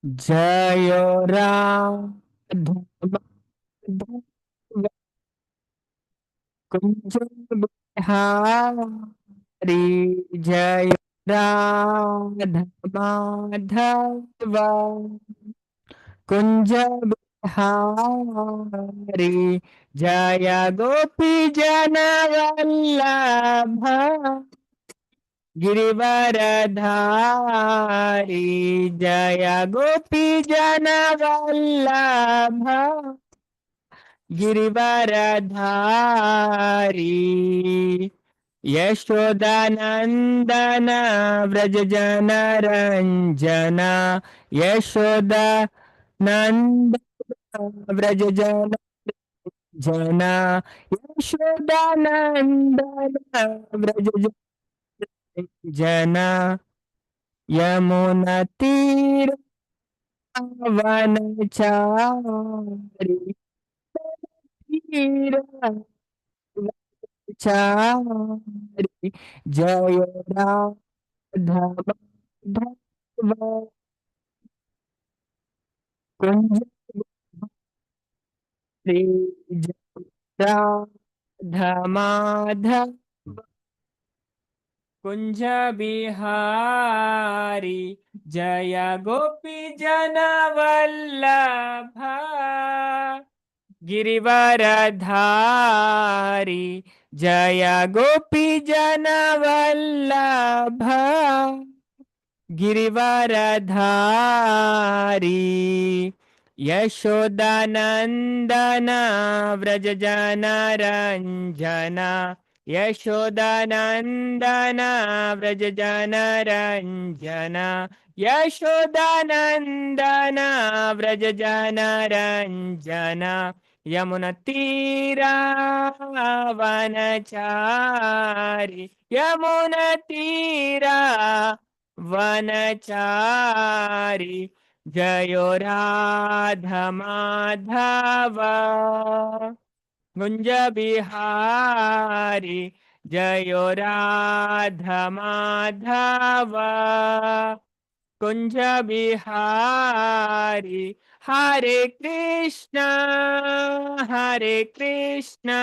जय राम कुंज बिहारी। जय राधा माधव कुंज बिहारी। जय गोपी जन वल्लभ गिरिवरधारी। जय गोपी जन वल्लभ गिरिवरधारी। यशोदानंदन व्रज जन रंजन। यशोदानंदन व्रज जन जना। यशोदानंदन व्रज जना। यमुना तीर वनचारी। तीर वनचारी। जय राधा माधव कुंज बिहारी। जय राधा माधव कुंज बिहारी। जय गोपी जन वल्लभ गिरिवरधारी। जय गोपी जन वल्लभ गिरिवरधारी। यशोदानंदन व्रज जन रंजना। यशोदानंदन व्रज जन रंजना। यशोदानंदन व्रज जन रंजना। यमुना तीरा वनचारी। यमुना तीरा वनचारी। जयो राधा माधव कुंज बिहारी। जयो राधा माधव कुंज बिहारी। हरे कृष्णा हरे कृष्णा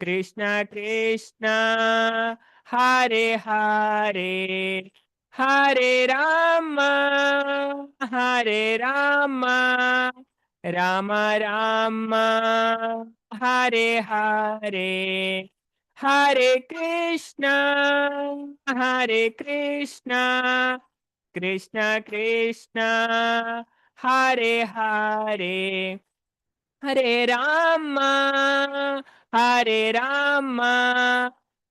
कृष्ण कृष्ण हरे हरे। हरे राम हरे राम राम राम हरे हरे। हरे कृष्णा हरे कृष्णा कृष्ण कृष्ण हरे हरे। हरे राम हरे राम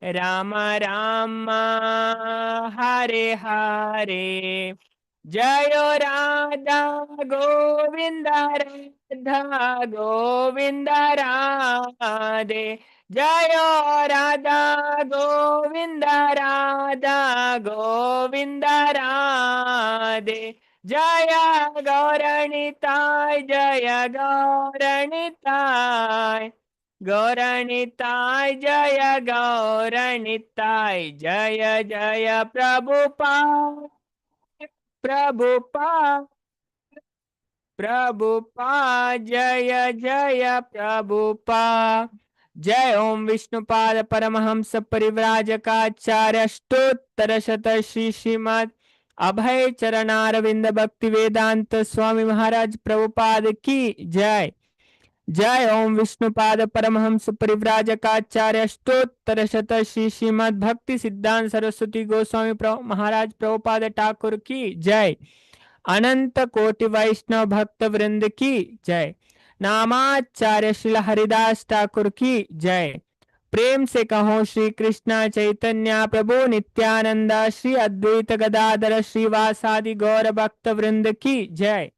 राम राम हरे हरे। जय राधा गोविंद राधा गोविंद राधे। जय राधा गोविंद राधा गोविंद राधे। जय गौरणिताय जय गौरणिताय गौरणिताय जय गौरणिताय। जय जय प्रभुपाद प्रभुपाद प्रभुपाद जय जय प्रभुपाद। जय ओम विष्णुपाद परमहंस परिव्राजकाचार्य अष्टोत्तर शत श्री श्रीमद अभय चरणारविंद भक्ति वेदांत स्वामी महाराज प्रभुपाद की जय। जय ओम विष्णुपाद परमहंस परिव्राजकाचार्य अष्टोत्तर शत श्री श्रीमद भक्ति सिद्धांत सरस्वती गोस्वामी महाराज प्रभुपाद ठाकुर की जय। अनंत कोटि वैष्णव भक्त वृंद की जय। नामाचार्य श्री हरिदास ठाकुर की जय। प्रेम से कहो श्री कृष्णा चैतन्य प्रभु नित्यानंद श्री अद्वैत गदाधर श्रीवासादि गौर भक्त वृंद की जय।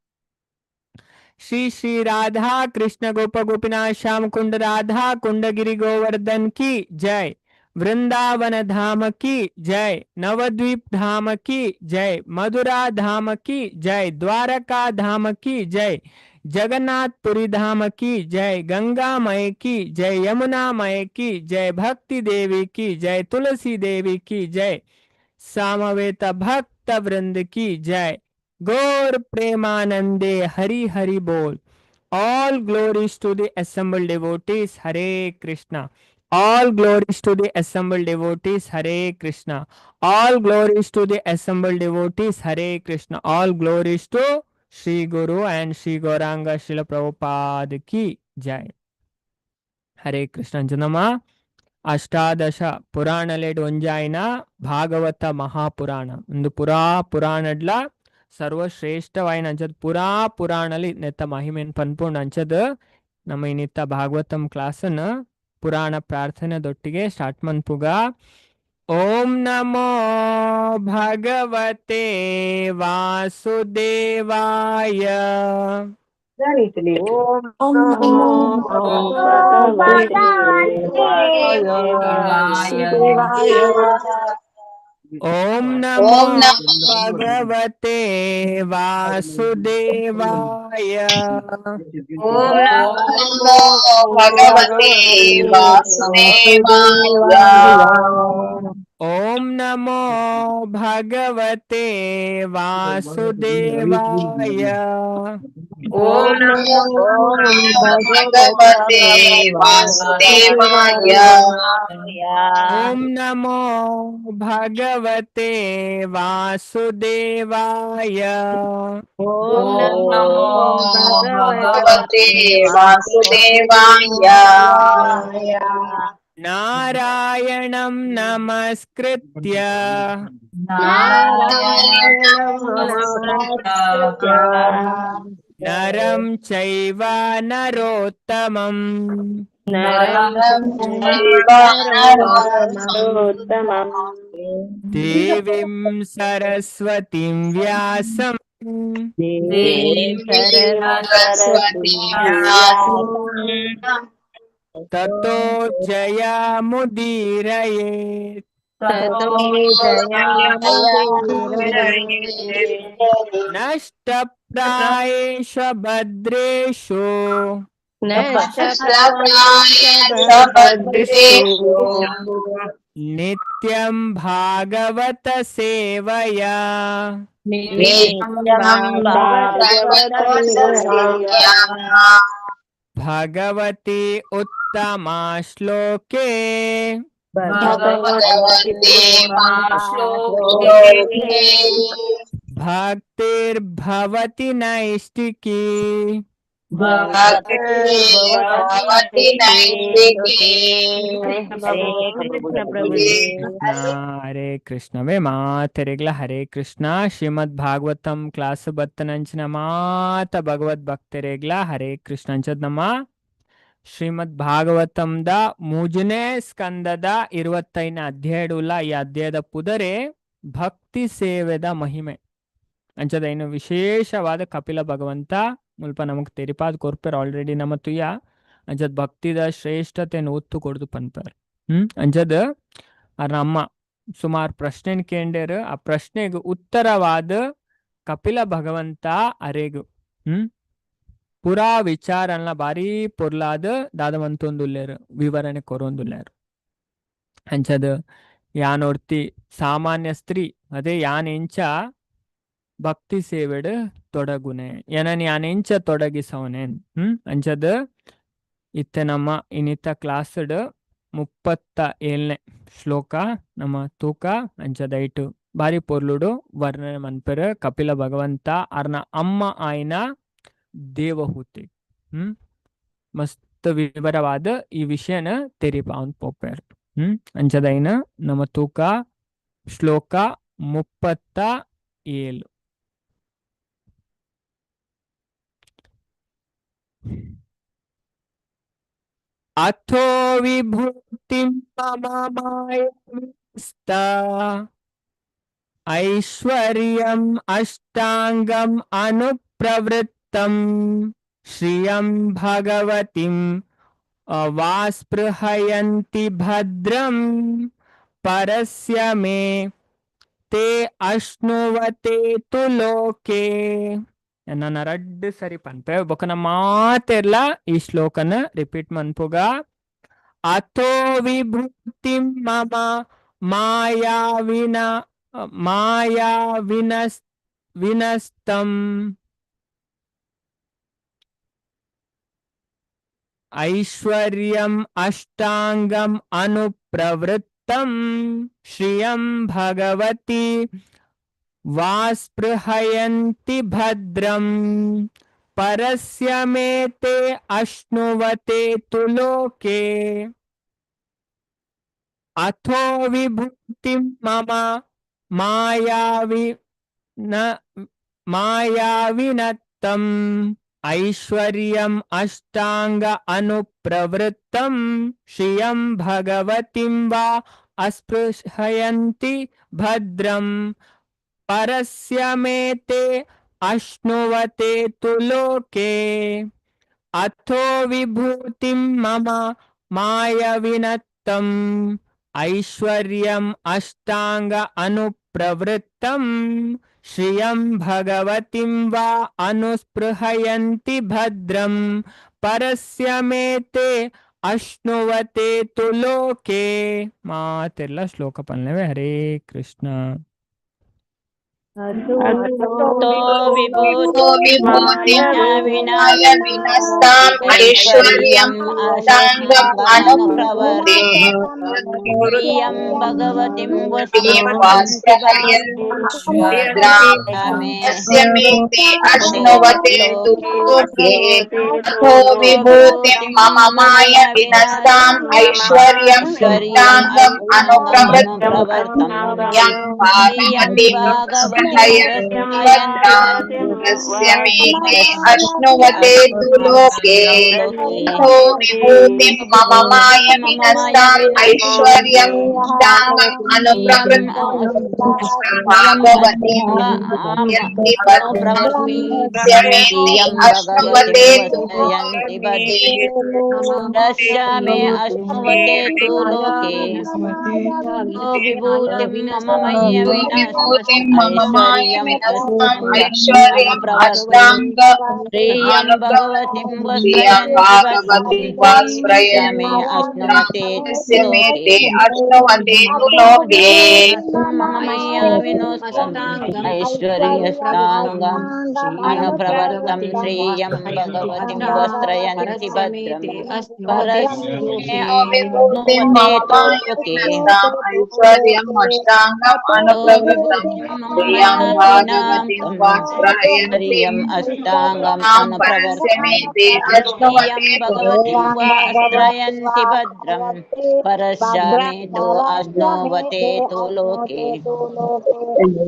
श्री श्री राधा कृष्ण गोप गोपीनाथ श्याम कुंड राधा कुंड गिरि गोवर्धन की जय। वृंदावन धाम की जय। नवद्वीप धाम की जय। मधुरा धाम की जय। द्वारका धाम की जय। जगन्नाथपुरी धाम की जय। गंगा मय की जय। यमुना मय की जय। भक्ति देवी की जय। तुलसी देवी की जय। सामवेत भक्त वृंद की जय। Gaur Premanande Hari Hari Bol. All glories to the assembled devotees. Hare Krishna. All glories to the assembled devotees. Hare Krishna. All glories to the assembled devotees. Hare Krishna. All glories to Sri Guru and Sri Gauranga Srila Prabhupada ki Jai. Hare Krishna Janama. ಅಷ್ಟಾದಶ ಪುರಾಣಲೆಡ್ ಒಂಜಾಯಿನ Bhagavata Mahapurana ಒಂದು ಪುರಾಣಡ್ಲ ಸರ್ವಶ್ರೇಷ್ಠವಾಯಿನ ಅಂಚದ್ ಪುರಾಣಲಿ ನೆತ್ತ ಮಹಿಮೆನ್ ಪನ್ಪುಂಡ್ ಅಂಚದ್ ನಮ್ಮ ಇನ್ನಿತ್ತ Bhagavatam Klaasen ಪುರಾಣ ಪ್ರಾರ್ಥನೆದೊಟ್ಟಿಗೆ start ಮನ್ಪುಗ. ಓಂ ನಮೋ ಭಗವತೆ ವಾಸುದೇವಾಯ. ಓಂ ನಮೋ ಭಗವತೆ ವಾಸುದೇವಾಯ. ಓಂ ನಮೋ ಭಗವತೆ ವಾಸುದೇವಾಯ. ಓಂ ನಮೋ ಭಗವತೆ ವಾಸುದೇವಾಯ. ಓಂ ನಮೋ ಭಗವತೆ ವಾಸುದೇವಾಯ. ಓಂ ನಮೋ ಭಗವತೆ ವಾಸುದೇವಾಯ. ಓಂ ನಮೋ ಭಗವತೆ ವಾಸುದೇವಾಯ. ಓಂ ನಮೋ ಭಗವತೆ ವಾಸುದೇವಾಯ. ನಾರಾಯಣಂ ನಮಸ್ಕೃತ್ಯ ನಾರಾಯಣಂ ನಮಸ್ಕೃತ್ಯ ನರಂ ಚೈವ ನರೋತ್ತಮಂ ನರಂ ಚೈವ ನರೋತ್ತಮಂ ದೇವಿಂ ಸರಸ್ವತಿಂ ವ್ಯಾಸಂ ದೇವೀಂ ಸರಸ್ವತೀಂ ವ್ಯಾಸಂ ತತೋ ಜಯಮುದೀರಯೇತ್. ತತೋ ಜಯಮುದೀರಯೇತ್. ನಷ್ಟಪ್ರಾಯೇಷು ಭದ್ರೇಷು ನಷ್ಟಪ್ರಾಯೇಷು ನಿತ್ಯಂ ಭಾಗವತ ಸೇವಯಾ. ನಿತ್ಯಂ ಭಾಗವತ ಸೇವಯಾ. ಭಗವತಿ ಉತ್ತಮಾ ಶ್ಲೋಕೆ ಭಗವತಿ ಭಕ್ತಿರ್ಭವತಿ ನೈಷ್ಟಿಕಿ. ಭಗವತಿ ನೈಷ್ಠಿಕಿ. ಹರೇ ಕೃಷ್ಣವೇ ಮಾತೆರೆಗ್ಲ ಹರೇ ಕೃಷ್ಣ. ಶ್ರೀಮದ್ ಭಾಗವತಂ ಕ್ಲಾಸ್ ಬತ್ತನಂಚಿನ ಮಾತ ಭಗವದ್ ಭಕ್ತರೆಗ್ಲ ಹರೇ ಕೃಷ್ಣ ಅಂಚದ್ ನಮ್ಮ ಶ್ರೀಮದ್ ಭಾಗವತಂದ ಮೂಜನೇ ಸ್ಕಂದದ 25ನೇ ಅಧ್ಯಾಯಡುಲ್ಲ. ಈ ಅಧ್ಯಾಯದ ಪುದರೆ ಭಕ್ತಿ ಸೇವೆದ ಮಹಿಮೆ ಅಂಚದ ಇನ್ನು ವಿಶೇಷವಾದ ಕಪಿಲ ಭಗವಂತ ಮುಲ್ಪ ನಮಗ್ ತೆರಿಪಾದ್ ಕೊರ್ಪರ್ ಆಲ್ರೆಡಿ ನಮ್ಮ ತುಯ್ಯ ಅಂಚದ್ ಭಕ್ತಿದ ಶ್ರೇಷ್ಠತೆಯನ್ನು ಒತ್ತು ಕೊಡ್ದು ಪನ್ಪರ್. ಅಂಚದ್ ಅವ್ರ ಅಮ್ಮ ಸುಮಾರು ಪ್ರಶ್ನೆ ಕೇಂಡೇರು. ಆ ಪ್ರಶ್ನೆಗೆ ಉತ್ತರವಾದ ಕಪಿಲ ಭಗವಂತ ಅರೆಗು ಪುರಾ ವಿಚಾರನ ಬಾರಿ ಪೊರ್ಲಾದ ದಾದವಂತೊಂದುಲ್ಲೇರು ವಿವರಣೆ ಕೊರೊಂದುಲ್ಲೇರು. ಅಂಚದ ಯಾನೋರ್ತಿ ಸಾಮಾನ್ಯ ಸ್ತ್ರೀ ಅದೇ ಯಾನ್ ಎಂಚ ಭಕ್ತಿ ಸೇವೆಡ್ ತೊಡಗುನೆ ಏನನ್ ಯಾನ್ ಎಂಚ ತೊಡಗಿಸವನೇನ್. ಅಂಚದ ಇತ್ತೆ ನಮ್ಮ ಇನ್ನಿತ್ತ ಕ್ಲಾಸ್ಡ್ 37ನೇ ಶ್ಲೋಕ ನಮ್ಮ ತೂಕ ಅಂಚದ ಐಟು ಬಾರಿ ಪೊರ್ಲುಡು ವರ್ಣನೆ ಮನ್ಪೆರ್. ಕಪಿಲ ಭಗವಂತ ಅರ್ನ ಅಮ್ಮ ಆಯ್ನ ದೇವಹೂತಿ ಮಸ್ತ್ ವಿವರವಾದ ಈ ವಿಷಯನ ತೆರಿಪಾವನ್ ಪೋಪೇರ್. ಅಂಚದೈನ ನಮ್ಮ ತೂಕ ಶ್ಲೋಕ 37. ಅಥೋ ವಿಭೂತಿಂ ಮಮ ಮಾಯವಿಸ್ತ ಐಶ್ವರ್ಯಂ ಅಷ್ಟಾಂಗಂ ಅನುಪ್ರವೃತ್ತಂ ಶ್ರಿಯಂ ಭಗವತಿಂ ವಾಸ್ಪೃಹಯಂತಿ ಭದ್ರಂ ಪರಸ್ಯ ಮೇ ತೇ ಅಶ್ನುವತೆ ತು ಲೋಕೆ. ನನ್ನ 2 ಸರಿ ಪನ್ಪೆ ಬೊಕನ ಮಾತೆರ್ಲ ಈ ಶ್ಲೋಕನ ರಿಪೀಟ್ ಮನ್ಪುಗ. ಅಥೋ ವಿಭೂತಿಂ ಮಮ ಮಾಯಾವಿನಸ್ विनस्तम् ऐश्वर्यम् अष्टांगम् अनुप्रवृत्तम् श्रियम् भगवती वास्पृहयन्ति भद्रम् परस्य मे ते अश्नुवते तु लोके अथो विभूतिं मम मायावि न मायाविनत्तम् ऐश्वर्यम् अष्टांग अनुप्रवृत्तम् श्रियम् भगवतीं वा अस्पृशयन्ति भद्रम् परस्य मे ते अश्नुवते तु लोके अथो विभूतिं मम मायविनत्तम् ऐश्वर्यम् अष्टांग अनुप्रवृत्तम् श्रियम् भगवतीं वा अनुस्पृहयन्ति भद्रम् परस्य मे ते अश्नुवते तु लोके ಮಾತೆಲ್ಲ ಶ್ಲೋಕ ಪಲ್ಲವೆ ಹರೇ ಕೃಷ್ಣ अतो विभूतिं विभूतिं माया विनस्ताम् विनस्ताम् ऐश्वर्यम् ऐश्वर्यम् अष्टाङ्गम् अष्टाङ्गमनुप्रवर्ते अनुप्रवृत्ते प्रियं भगवतीं भगवतीं वस्त्रयन्ति वास्पृहयन्ति मे तस्य मे ते ते अश्नुवते तु लोके लोके अथो अथो विभूतिं विभूतिं मम माय माया विनस्ताम् ऐश्वर्यम् ऐश्वर्यम् अष्टाङ्गम् अनुप्रवृत्तम् अष्टाङ्गमनुप्रवर्तम् यं प्रियं भागवतीं भागवतीं स्पृहयन्ति भद्राम् तस्य मे ते अश्नुवते तु लोके लोके अथो विभूतिं मम माय विभूतिं मम माया विनस्ताम् विनष्टाम् ऐश्वर्यम् अष्टाङ्गम् प्रियम् अनुप्रवृत्तम् प्रियम् भागवतीं यन्ति भद्रम् अनुप्रवर्ति तस्य मे ते प्रियं भगवतीं अश्नुवते तु वस्तयन्ति लोके भद्रम् रस्य मे अश्नुवते तु लोके विभूतिं मम मय्य अथो विनाशत् विभूतिं मम माय ऐश्वर्यम् विनस्ताम् अष्टाङ्ग ऐश्वर्यम् अनुप्रवर्तम् अष्टाङ्ग प्रियं भगवतीं अनुप्रवृत्तम् श्रियं वस्त्रयन्ति भद्रम् भागवतीं रस्य मे वास्प्रयन्ति भद्राम् अश्नुवते तु तस्य मे लोके ते अश्नुवते तु लोके विभूतिं मम मय्या विनोस्तम् ऐश्वर्यस्ताङ्गम् अनुप्रवर्तं श्रियं भगवतीं वस्त्रयन्ति भद्रम् परस्य मे विभूतिं अश्नुवते मम तु माय लोके विनस्ताम् ऐश्वर्यम् अष्टाङ्गम् तो अनुप्रवृत्तम् विभूतिं मम श्रियं मया भागवतीं विनातम् वास्प्रयन्ति ऐश्वर्यम् अष्टाङ्गम् भद्राम् परस्य मे अनुप्रवर्तम् ते प्रियं अश्नुवते तु भगवतीं वा लोके आश्रयन्ति भद्रम् परस्य मे तु अश्नुवते तु लोके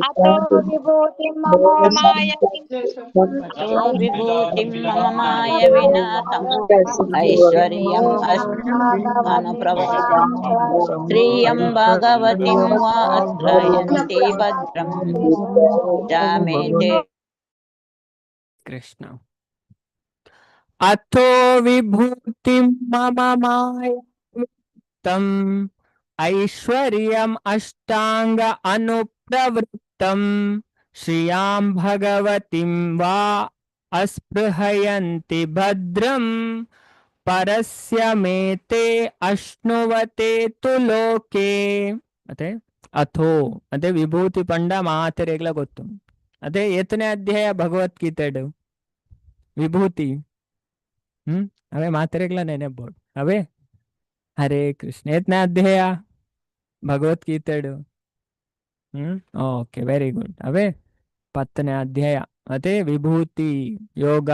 अतो विभूतिं मम माय तो विभूतिं मम माय विनातम् ऐश्वर्यम् अनुप्रवर्तम् श्रियं भगवतीं वा आश्रयन्ति भद्रम् जामे ते कृष्ण अथो विभूतिं मम मायवित्तम् ऐश्वर्यम् अष्टांग अनुप्रवृत्तम् श्रियां भगवतीं वा अस्पृहयन्ति भद्रम् परस्य मे ते अश्नुवते तु ಲೋಕೆ ಮತ್ತೆ ಅಥೋ ಮತ್ತೆ ವಿಭೂತಿ ಪಂಡ ಮಾತೆರೆಗ್ಲ ಗೊತ್ತು ಅದೇ ಎತ್ತನೇ ಅಧ್ಯಾಯ ಭಗವದ್ಗೀತೆಡು ವಿಭೂತಿ ಅವೇ ಮಾತೆರೆಗ್ಲ ನೆನೆಬಹುದು ಅವೇ ಹರೇ ಕೃಷ್ಣ ಎತ್ತನೇ ಅಧ್ಯಾಯ ಭಗವದ್ಗೀತೆಡು ಓಕೆ ವೆರಿ ಗುಡ್ ಅವೇ 10ನೇ ಅಧ್ಯಾಯ ಅದೇ ವಿಭೂತಿ ಯೋಗ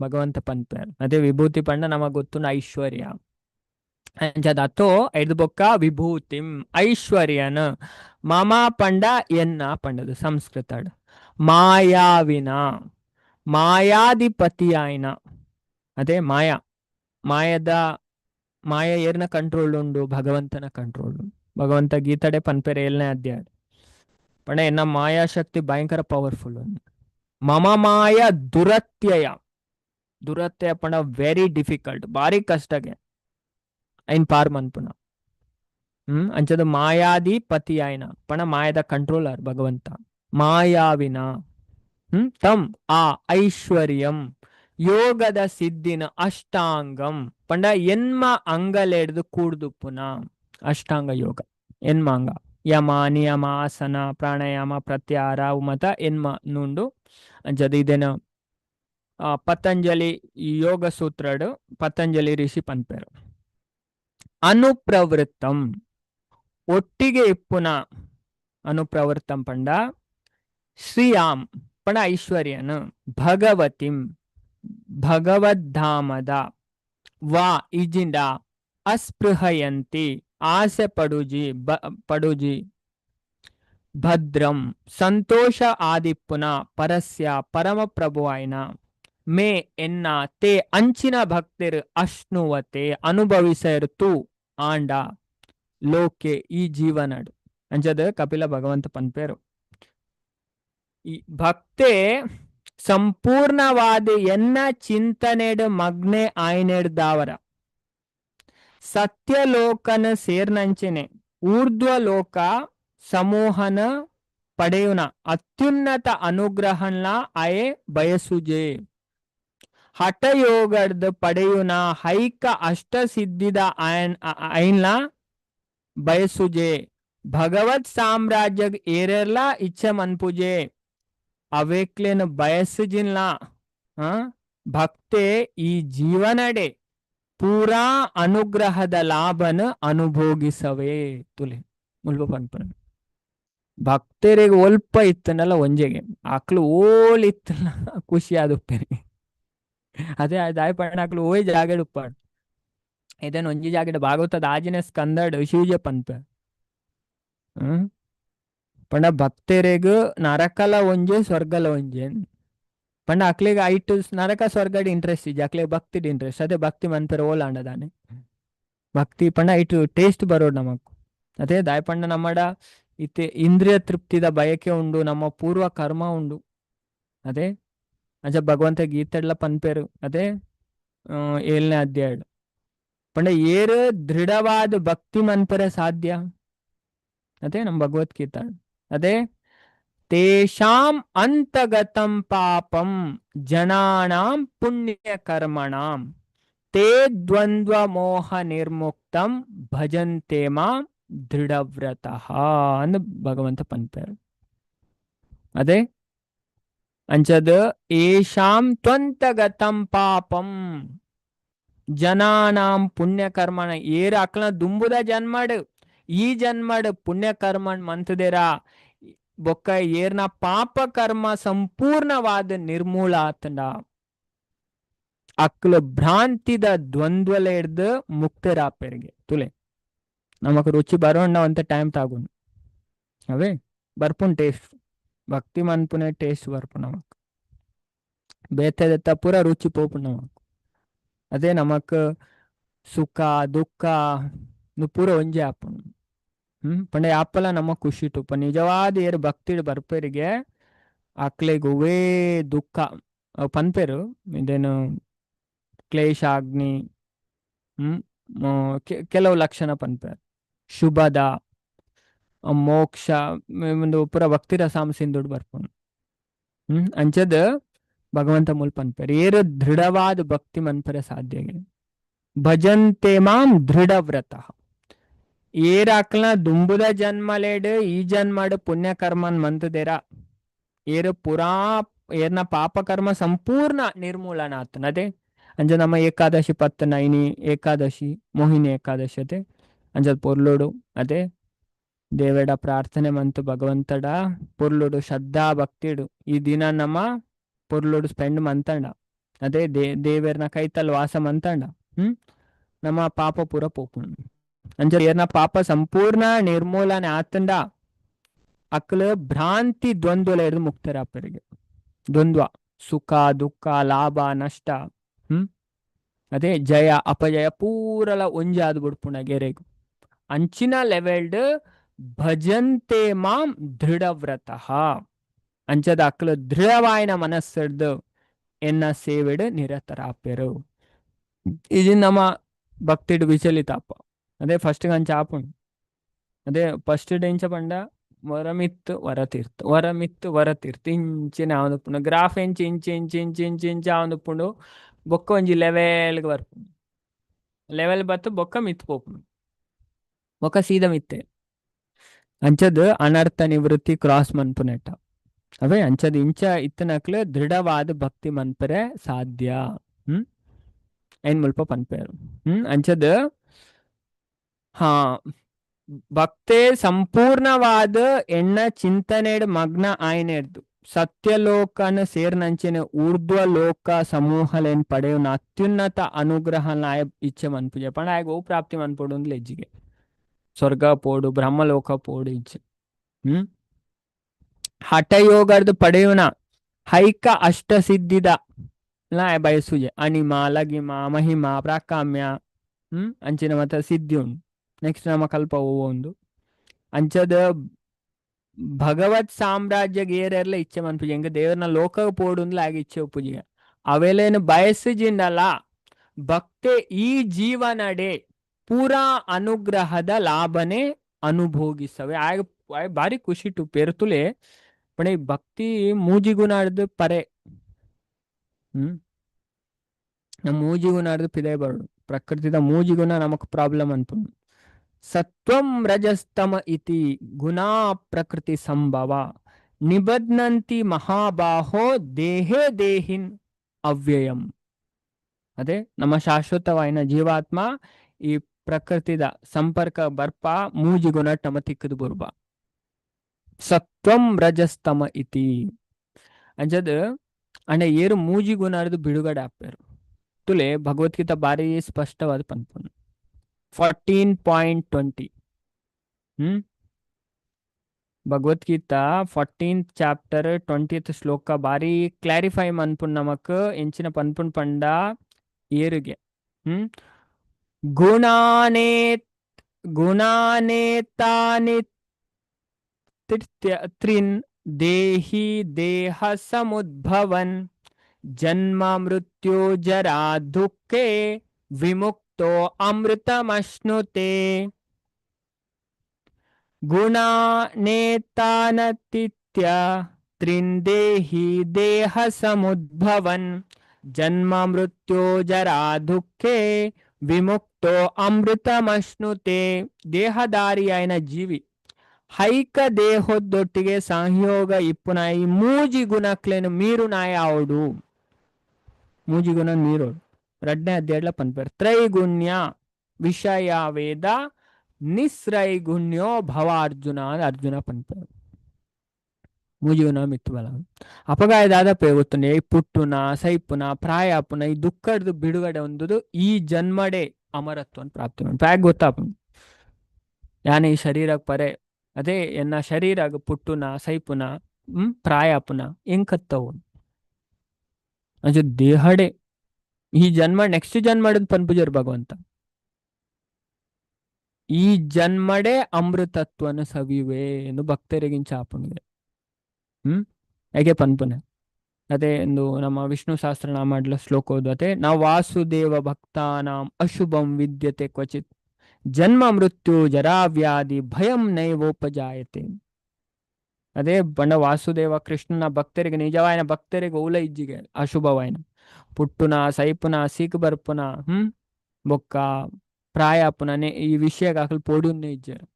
ಭಗವಂತ ಪಂಪರ್ ಅದೇ ವಿಭೂತಿ ಪಂಡ ನಮಗ್ ಗೊತ್ತು ಐಶ್ವರ್ಯ ಅಂಚದತ್ತೋ ಐದು ಬೊಕ್ಕ ವಿಭೂತಿಂ ಐಶ್ವರ್ಯನ ಮಮ ಪಂಡ ಎನ್ನ ಪಂಡದು ಸಂಸ್ಕೃತಡ್ ಮಾಯಾವಿನ ಮಾಯಾಧಿಪತಿ ಆಯ್ನ ಅದೇ ಮಾಯಾ ಮಾಯದ ಮಾಯ ಏರ್ನ ಕಂಟ್ರೋಲ್ ಉಂಡು ಭಗವಂತನ ಕಂಟ್ರೋಲ್ ಉಂಡು ಭಗವಂತ ಗೀತಡೆ ಪನ್ಪೆರೆ 7ನೇ ಅಧ್ಯಾಯ ಪಂಡ ಎನ್ನ ಮಾಯಾಶಕ್ತಿ ಭಯಂಕರ ಪವರ್ಫುಲ್ ಉಂಡು ಮಮ ಮಾಯ ದುರತ್ಯಯ ದುರತ್ಯಯ ಪಂಡ ವೆರಿ ಡಿಫಿಕಲ್ಟ್ ಬಾರಿ ಕಷ್ಟಗೆ ಐನ್ ಪಾರ್ ಮನ್ಪುನ ಅಂಚದು ಮಾಯಾಧಿಪತಿ ಆಯ್ನ ಪಣ ಮಾಯದ ಕಂಟ್ರೋಲರ್ ಭಗವಂತ ಮಾಯಾವಿನ ತಮ್ ಆ ಐಶ್ವರ್ಯಂ ಯೋಗದ ಸಿದ್ಧಿನ ಅಷ್ಟಾಂಗಂ ಪಂಡ ಎನ್ಮ ಅಂಗಲೆಡ್ದು ಕೂಡ್ದು ಪುನ ಅಷ್ಟಾಂಗ ಯೋಗ ಎನ್ಮ ಅಂಗ ಯಮ ನಿಯಮ ಆಸನ ಪ್ರಾಣಾಯಾಮ ಪ್ರತ್ಯಾಹಾರ ಮತ ಎನ್ಮ నుండు ಅಂಚದ ಇದೇನು ಪತಂಜಲಿ ಯೋಗ ಸೂತ್ರಡು ಪತಂಜಲಿ ಋಷಿ ಪನ್ಪೇರು ಅನುಪ್ರವೃತ್ತಂ ಒಟ್ಟಿಗೆ ಇಪ್ಪುನ ಅನುಪ್ರವೃತ್ತಂ ಪಂಡ ಶ್ರೀಯಾಂ ಪಣ ಐಶ್ವರ್ಯನು ಭಗವತಿಂ ಭಗವದ್ಧಾಮದ ವಾ ಇಜಿಂಡ ಅಸ್ಪೃಹಯಂತಿ ಆಸೆ ಪಡುಜಿ ಭದ್ರಂ ಸಂತೋಷ ಆದಿಪ್ಪುನ ಪರಸ್ಯ ಪರಮ ಪ್ರಭು ಆಯ್ನ ಮೇ ಎನ್ನ ತೇ ಅಂಚಿನ ಭಕ್ತಿರ್ ಅಶ್ನುವತೆ ಅನುಭವಿಸರು ಆಂಡ ಲೋಕೆ ಈ ಜೀವನಡು ಅಂಚದ ಕಪಿಲ ಭಗವಂತ ಪನ್ಪೇರು ಈ ಭಕ್ತೆ ಸಂಪೂರ್ಣವಾದ ಎನ್ನ ಚಿಂತನೆಡು ಮಗ್ನೆ ಆಯ್ನೆಡ್ದಾವರ ಸತ್ಯಲೋಕನ ಸೇರ್ನಂಚಿನೆ ಊರ್ಧ್ವಲೋಕ ಸಮೂಹನ ಪಡೆಯುನ ಅತ್ಯುನ್ನತ ಅನುಗ್ರಹನ ಆಯೆ ಬಯಸುಜೆ ಹಠಯೋಗದ ಪಡೆಯುನ ಹೈಕ ಅಷ್ಟ ಸಿದ್ಧಿದ ಐನ್ಲ ಬಯಸುಜೆ ಭಗವತ್ ಸಾಮ್ರಾಜ್ಯ ಏರೆಲ್ಲ ಇಚ್ಛೆ ಮನ್ಪುಜೆ ಅವೇಕ್ಲೇನು ಬಯಸುಜಿಲ್ಲ ಭಕ್ತೆ ಈ ಜೀವನಡೆ ಪೂರಾ ಅನುಗ್ರಹದ ಲಾಭನ ಅನುಭೋಗಿಸವೇ ತುಲೆ ಮುಲ್ಪ ಪನ್ಪನ ಭಕ್ತರಿಗೆ ಒಲ್ಪ ಇತ್ತನಲ್ಲ ಒಂಜೆಗೆ ಆಕ್ಳು ಓಲ್ ಇತ್ತಲ್ಲ ಖುಷಿ ಆದುಪ್ಪೇರಿ ಅದೇ ದಾಯ ಪಣ್ಣಾಕ್ಳು ಓಯ್ ಜಾಗೆಡ್ ಉಪ್ಪಾಡು ಇದನ್ನು ಒಂಜಿ ಜಾಗೆಡ್ ಭಾಗವತದ ಆಜಿನ ಸ್ಕಂದಡ್ ಶಿವಜ ಪನ್ಪ ಪಂಡ ಭಕ್ತರಿಗ ನರಕಲ ಒಂಜೆ ಸ್ವರ್ಗಲ ಒಂಜೆ ಪಂಡ ಅಕ್ಲಿಗೆ ಐಟು ನರಕ ಸ್ವರ್ಗಡ್ ಇಂಟ್ರೆಸ್ಟ್ ಇಜ್ಜೆ ಅಕ್ಲಿಗೆ ಭಕ್ತಿಡ್ ಇಂಟ್ರೆಸ್ಟ್ ಅದೇ ಭಕ್ತಿ ಮನ್ಪೆರ ಓಲಾಂಡದಾನೆ ಭಕ್ತಿ ಪಂಡ ಐಟು ಟೇಸ್ಟ್ ಬರೋಡು ನಮಕ್ ಅದೇ ದಾಯ ಪಂಡ ನಮ್ಮಡ ಇತ್ತೆ ಇಂದ್ರಿಯ ತೃಪ್ತಿದ ಬಯಕೆ ಉಂಡು ನಮ್ಮ ಪೂರ್ವ ಕರ್ಮ ಉಂಡು ಅದೇ ಅಜ ಭಗವಂತ ಗೀತೆಡ್ಲ ಪನ್ಪೇರು ಅದೇ 7ನೇ ಅಧ್ಯಾಯ ಪಂಡ ಏರು ದೃಢವಾದ ಭಕ್ತಿ ಮನ್ಪರೆ ಸಾಧ್ಯ ಅದೇ ನಮ್ಮ ಭಗವದ್ಗೀತಾ ಅದೇ ತೇಷಾಂ ಅಂತಗತಂ ಪಾಪಂ ಜನಾನಾಂ ಪುಣ್ಯ ಕರ್ಮಣಾಂ ತೇ ದ್ವಂದ್ವ ಮೋಹ ನಿರ್ಮುಕ್ತಂ ಭಜಂತೆ ಮಾಂ ದೃಢವ್ರತಃ ಅಂದ್ ಭಗವಂತ ಪನ್ಪೇರು ಅದೇ ಅಂಚದ ಏಷಾಂ ತ್ವಂತಗತಂ ಪಾಪಂ ಜನಾನಾಂ ಪುಣ್ಯ ಕರ್ಮಣ ಏರ ಅಕ್ಲ ದುಂಬುದ ಜನ್ಮಡ್ ಈ ಜನ್ಮಡ್ ಪುಣ್ಯ ಕರ್ಮಣ್ ಮಂತದೇರ ಬೊಕ್ಕ ಏರ್ನ ಪಾಪ ಕರ್ಮ ಸಂಪೂರ್ಣವಾದ ನಿರ್ಮೂಲ ಆತಂಡ ಅಕ್ಲ ಭ್ರಾಂತಿದ ದ್ವಂದ್ವಲ ಹಿಡ್ದು ಮುಕ್ತರಾಪೆರಿಗೆ ತುಲೆ ನಮಕ್ ರುಚಿ ಬರೋಣ ಅಂತ ಟೈಮ್ ತಾಗುನ್ ಅವೇ ಬರ್ಪುನ್ ಟೇಸ್ಟ್ ಭಕ್ತಿ ಮನ್ಪುನೆ ಟೇಸ್ಟ್ ಬರ್ಪು ನಮಕ್ ಬೇತೆದತ್ತ ಪೂರ ರುಚಿ ಪೋಪು ನಮಕ್ ಅದೇ ನಮಕ್ ಸುಖ ದುಃಖ ಪೂರ ಒಂಜೆ ಆಪುನು ಪಂಡ ಆಪಲ ನಮಕ್ ಖುಷಿ ಟುಪ್ಪ ನಿಜವಾದ ಏರು ಭಕ್ತಿ ಬರ್ಪೇರಿಗೆ ಅಕ್ಲೆಗ್ ಒವೇ ದುಃಖ ಪನ್ಪೇರು ಇದೇನು ಕ್ಲೇಶಾಗ್ನಿ ಕೆಲವು ಲಕ್ಷಣ ಪನ್ಪೇರು ಶುಭದ ಮೋಕ್ಷ ಒಂದು ಪೂರ ಭಕ್ತಿ ರಸಾಂಸಿಂದುಡ್ ಬರ್ಪುನು ಅಂಚದ ಭಗವಂತ ಮೂಲ್ ಪನ್ಪೇರು ಏರು ದೃಢವಾದ ಭಕ್ತಿ ಮನ್ಪರೆ ಸಾಧ್ಯಗೆ ಭಜಂತೆ ಮಾಂ ದೃಢವ್ರತಃ ಏರ ಅಕ್ಲ ದುಂಬುದ ಜನ್ಮಲೇಡ್ ಈ ಜನ್ಮಡ್ ಪುಣ್ಯ ಕರ್ಮನ್ ಮಂತದೇರ ಏರು ಪುರಾ ಏರ್ನ ಪಾಪ ಕರ್ಮ ಸಂಪೂರ್ಣ ನಿರ್ಮೂಲನ ಆತನ ಅದೇ ಅಂಜ ನಮ್ಮ ಏಕಾದಶಿ ಪತ್ತ ನೈನಿ ಏಕಾದಶಿ ಮೋಹಿನಿ ಏಕಾದಶಿ ಅದೇ ಅಂಜದ್ ಪೊರ್ಲೋಡು ಅದೇ ದೇವೇಡ ಪ್ರಾರ್ಥನೆ ಮಂತು ಭಗವಂತಡ ಪೊರ್ಲೋಡು ಶ್ರದ್ಧಾ ಭಕ್ತಿಡು ಈ ದಿನ ನಮ್ಮ ಪೊರ್ಲೋಡು ಸ್ಪೆಂಡ್ ಮಂತಂಡ ಅದೇ ದೇವೇರ್ನ ಕೈತಲ್ ವಾಸ ಮಂತಂಡ ನಮ್ಮ ಪಾಪ ಪೂರ ಪೋಪುಂಡು ಅಂಜ ಏರ್ನ ಪಾಪ ಸಂಪೂರ್ಣ ನಿರ್ಮೂಲನೆ ಆತಂಡ ಅಕ್ಲ ಭ್ರಾಂತಿ ದ್ವಂದ್ವಲ ಹಿಡಿದು ಮುಕ್ತರಾಪರಿಗೆ ದ್ವಂದ್ವ ಸುಖ ದುಃಖ ಲಾಭ ನಷ್ಟ ಅದೇ ಜಯ ಅಪಜಯ ಪೂರಲ ಒಂಜಾದ್ ಬಿಡ್ಪುಣ ಗೆರೆಗು ಅಂಚಿನ ಲೆವೆಲ್ಡ್ ಭಜಂತೆ ಮಾಂ ದೃಢವ್ರತಃ ಅಂಚದ ಅಕ್ಲ ದೃಢವಾಯಿನ ಮನಸ್ಸಡ್ದು ಎನ್ನ ಸೇವೆಡ್ ನಿರತರಾಪೆರು ಇದು ನಮ್ಮ ಭಕ್ತಿಡ್ ವಿಚಲಿತಾಪ ಅದೇ ಫಸ್ಟ್ ಅಂಚ ಆಪುಂಡು ಅದೇ ಫಸ್ಟ್ ಇಂಚ ಪಂಡ ವರಮಿತ್ತು ವರತೀರ್ಥ ಇಂಚಿನ ಆವೊಂದುಪ್ಪುಂಡು ಗ್ರಾಫ್ ಇಂಚಿ ಇಂಚಿ ಆವೊಂದುಪ್ಪುಂಡು ಬೊಕ್ಕ ಒಂಜಿ ಲೆವೆಲ್ಗೆ ಬರ್ಪುಂಡು ಲೆವೆಲ್ ಬತ್ತು ಬೊಕ್ಕ ಮಿತ್ತು ಪೋಪುಂಡು ಬೊಕ್ಕ ಸೀದ ಮಿತ್ತೆ ಅಂಚದ್ ಅನರ್ಥ ನಿವೃತ್ತಿ ಕ್ರಾಸ್ ಮನ್ಪುನೆಟ್ಟ ಅವೇ ಅಂಚದ್ ಇಂಚ ಇತ್ತನಕ್ಲೆ ದೃಢವಾದ ಭಕ್ತಿ ಮನ್ಪರೆ ಸಾಧ್ಯ. ಏನ್ ಮುಲ್ಪ ಪನ್ಪೇರು ಅಂಚದ್ ಹಾ ಭಕ್ತೆ ಸಂಪೂರ್ಣವಾದ ಎಣ್ಣ ಚಿಂತನೆಡ್ ಮಗ್ನ ಆಯ್ನೆರ್ದು ಸತ್ಯಲೋಕನ ಸೇರ್ನಂಚಿನ ಊರ್ಧ್ವ ಲೋಕ ಸಮೂಹಲೇನ್ ಪಡೆಯುನ ಅತ್ಯುನ್ನತ ಅನುಗ್ರಹ ನಾಯ ಇಚ್ಛೆ ಮನ್ಪುಜೆ ಪಂಡ ಆಯ್ಗ ಓ ಪ್ರಾಪ್ತಿ ಮನ್ಪೊಡು ಅಂದ್ಲ ಹೆಜ್ಜಿಗೆ ಸ್ವರ್ಗ ಪೋಡು ಬ್ರಹ್ಮಲೋಕ ಪೋಡು ಇಚ್ಛೆ. ಹಠಯೋಗರ್ದು ಪಡೆಯುನ ಹೈಕ ಅಷ್ಟ ಸಿದ್ಧಿದ ನಾಯ ಬಯಸುಜೆ ಅನಿಮ ಲಗಿಮ ಮಹಿಮ ಪ್ರಾಕಾಮ್ಯ ಅಂಚಿನ ಮತ್ತ ಸಿದ್ಧಿ ಉಂಡು. ನೆಕ್ಸ್ಟ್ ನಮ್ಮ ಕಲ್ಪ ಒಂದು ಅಂಚದ ಭಗವತ್ ಸಾಮ್ರಾಜ್ಯ ಗೇರೆಲ್ಲ ಇಚ್ಛೆ ಮನ್ಪುಜಿ ಎಂಗ ದೇವರನ ಲೋಕ ಪೋಡುಂದ್ಲ ಆಗ ಇಚ್ಛೆ ಉಪ್ಪುಜಿಗ ಅವೆಲೇನು ಬಯಸುಜಿಂಡಲ್ಲ ಭಕ್ತೆ ಈ ಜೀವನಡೆ ಪೂರಾ ಅನುಗ್ರಹದ ಲಾಭನೆ ಅನುಭೋಗಿಸವೆ ಆಗ ಬಾರಿ ಖುಷಿ ಟು ಪೇರ್ತುಲೆ ಪಣ ಈ ಭಕ್ತಿ ಮೂಜಿಗುನಾಡ್ದು ಪರೆ ನಮ್ಮ ಮೂಜಿಗುನಾಡ್ದು ಪಿದೆ ಬರಡು ಪ್ರಕೃತಿದ ಮೂಜಿಗುಣ ನಮಕ್ ಪ್ರಾಬ್ಲಮ್ ಅನ್ಪುಂಡು. ಸತ್ವಂ ರಜಸ್ತಮ ಇತಿ ಗುಣಾ ಪ್ರಕೃತಿ ಸಂಭವ ನಿಬಧ್ನಂತಿ ಮಹಾಬಾಹೋ ದೇಹೇ ದೇಹಿನ್ ಅವ್ಯಯಂ. ಅದೇ ನಮ್ಮ ಶಾಶ್ವತವಾಯಿನ ಜೀವಾತ್ಮ ಈ ಪ್ರಕೃತಿದ ಸಂಪರ್ಕ ಬರ್ಪ ಮೂಜಿಗುಣ ಟಮ ತಿಕ್ಕದು ಬರುಬ ಸತ್ವಂ ರಜಸ್ತಮ ಇತಿ ಅಂಜದ್ ಅಂಡ ಏರು ಮೂಜಿಗುಣರ್ದು ಬಿಡುಗಡೆ ಆಪೇರು ತುಲೆ ಭಗವದ್ಗೀತಾ ಬಾರಿ ಸ್ಪಷ್ಟವಾದ ಪನ್ಪುನ್ 14.20 ಭಗವದ್ಗೀತಾ 14th ಚಾಪ್ಟರ್ 20th ಶ್ಲೋಕ ಬಾರಿ ಕ್ಲಾರಿಫೈ ಮನ್ಪುನ್ ನಮಕ್ ಎಂಚಿನ ಪನ್ಪುನ್ ಪಂಡ ಏರುಗೆ ಗುಣಾನೇತಾನಿ ತ್ರಿನ್ ದೇಹಿ ದೇಹ ಸಮುದ್ಭವನ್ ಜನ್ಮ ಮೃತ್ಯು ಜರಾ ದುಃಖೇ ವಿಮುಕ್ತೋ ಅಮೃತಮಶ್ನುತೆ. ಗುಣಾನೇತಾನತಿತ್ಯ ತ್ರಿನ್ ದೇಹಿ ದೇಹ ಸಮುದ್ಭವನ್ ಜನ್ಮ ಮೃತ್ಯು ಜರಾ ದುಃಖೇ ವಿಮುಕ್ತೋ ಅಮೃತಮಶ್ನುತೆ. ದೇಹದಾರಿಯಾಯನ ಜೀವಿ ಹೈಕ ದೇಹದೊಟ್ಟಿಗೆ ಸಂಯೋಗ ಇಪ್ಪುನಾಯಿ ಮೂಜಿ ಗುಣಕ್ಲೇನು ಮೀರು ನಾಯ ಆವಡು ಮೂಜಿ ಗುಣ ಮೀರೋಡು ಎರಡನೇ ಅಧ್ಯಾಯಲ ಪನ್ಪೇರ್ ತ್ರೈಗುಣ್ಯ ವಿಷಯ ವೇದ ನಿಸ್ರೈಗುಣ್ಯೋ ಭವ ಅರ್ಜುನ ಅರ್ಜುನ ಪನ್ಪೇರು ಮೂಜಿ ಗುಣ ಮಿತ್ತು ಬಲ ಅಪಗಾಯದಾದ ಪೇಗುತ್ತುಂಡೆ ಈ ಪುಟ್ಟುನ ಸೈಪುನ ಪ್ರಾಯಾಪುನ ಈ ದುಃಖದ್ದು ಬಿಡುಗಡೆ ಹೊಂದುದು ಈ ಜನ್ಮಡೆ ಅಮರತ್ವವನ್ನು ಪ್ರಾಪ್ತಿ ಮಾಡಿ ಪ್ಯಾಗ್ ಗೊತ್ತಾಪ ಯಾನ ಈ ಶರೀರಕ್ಕೆ ಪರೆ ಅದೇ ಎನ್ನ ಶರೀರಾಗ ಪುಟ್ಟುನ ಸೈಪುನ ಪ್ರಾಯಾಪುನ ಎಂಕತ್ತವು ಅಂಚ ದೇಹಡೆ ಈ ಜನ್ಮ ನೆಕ್ಸ್ಟ್ ಜನ್ಮಡದ್ ಪನ್ಪುಜರ್ ಭಗವಂತ ಈ ಜನ್ಮಡೆ ಅಮೃತತ್ವನ ಸವಿವೆ ಎಂದು ಭಕ್ತರಿಗಿಂಚ ಆಪುಣಿಗೆ ಹೇಗೆ ಪನ್ಪುನೆ ಅದೇ ಎಂದು ನಮ್ಮ ವಿಷ್ಣು ಸಹಸ್ರನಾಮ ಶ್ಲೋಕ ಓದತೆ ನಾವು ವಾಸುದೇವ ಭಕ್ತಾನಾಂ ಅಶುಭಂ ವಿದ್ಯತೆ ಕ್ವಚಿತ್ ಜನ್ಮ ಮೃತ್ಯು ಜರಾವ್ಯಾಧಿ ಭಯಂ ನೈವೋಪಜಾಯತೆ. ಅದೇ ಬಂಡ ವಾಸುದೇವ ಕೃಷ್ಣನ ಭಕ್ತರಿಗೆ ನಿಜವಾಯಿನ ಭಕ್ತರಿಗೆ ಓಲ ಇಜ್ಜಿಗೆ ಅಶುಭವಾಯಿನ ಪುಟ್ಟುನ ಸೈಪುನ ಸೀಕ್ ಬರ್ಪುನ ಬೊಕ್ಕ ಪ್ರಾಯಾಪುನೇ ಈ ವಿಷಯ ಹಾಕಲ್ ಪೋಡುನ್ನೇ ಇಜ್ಜರು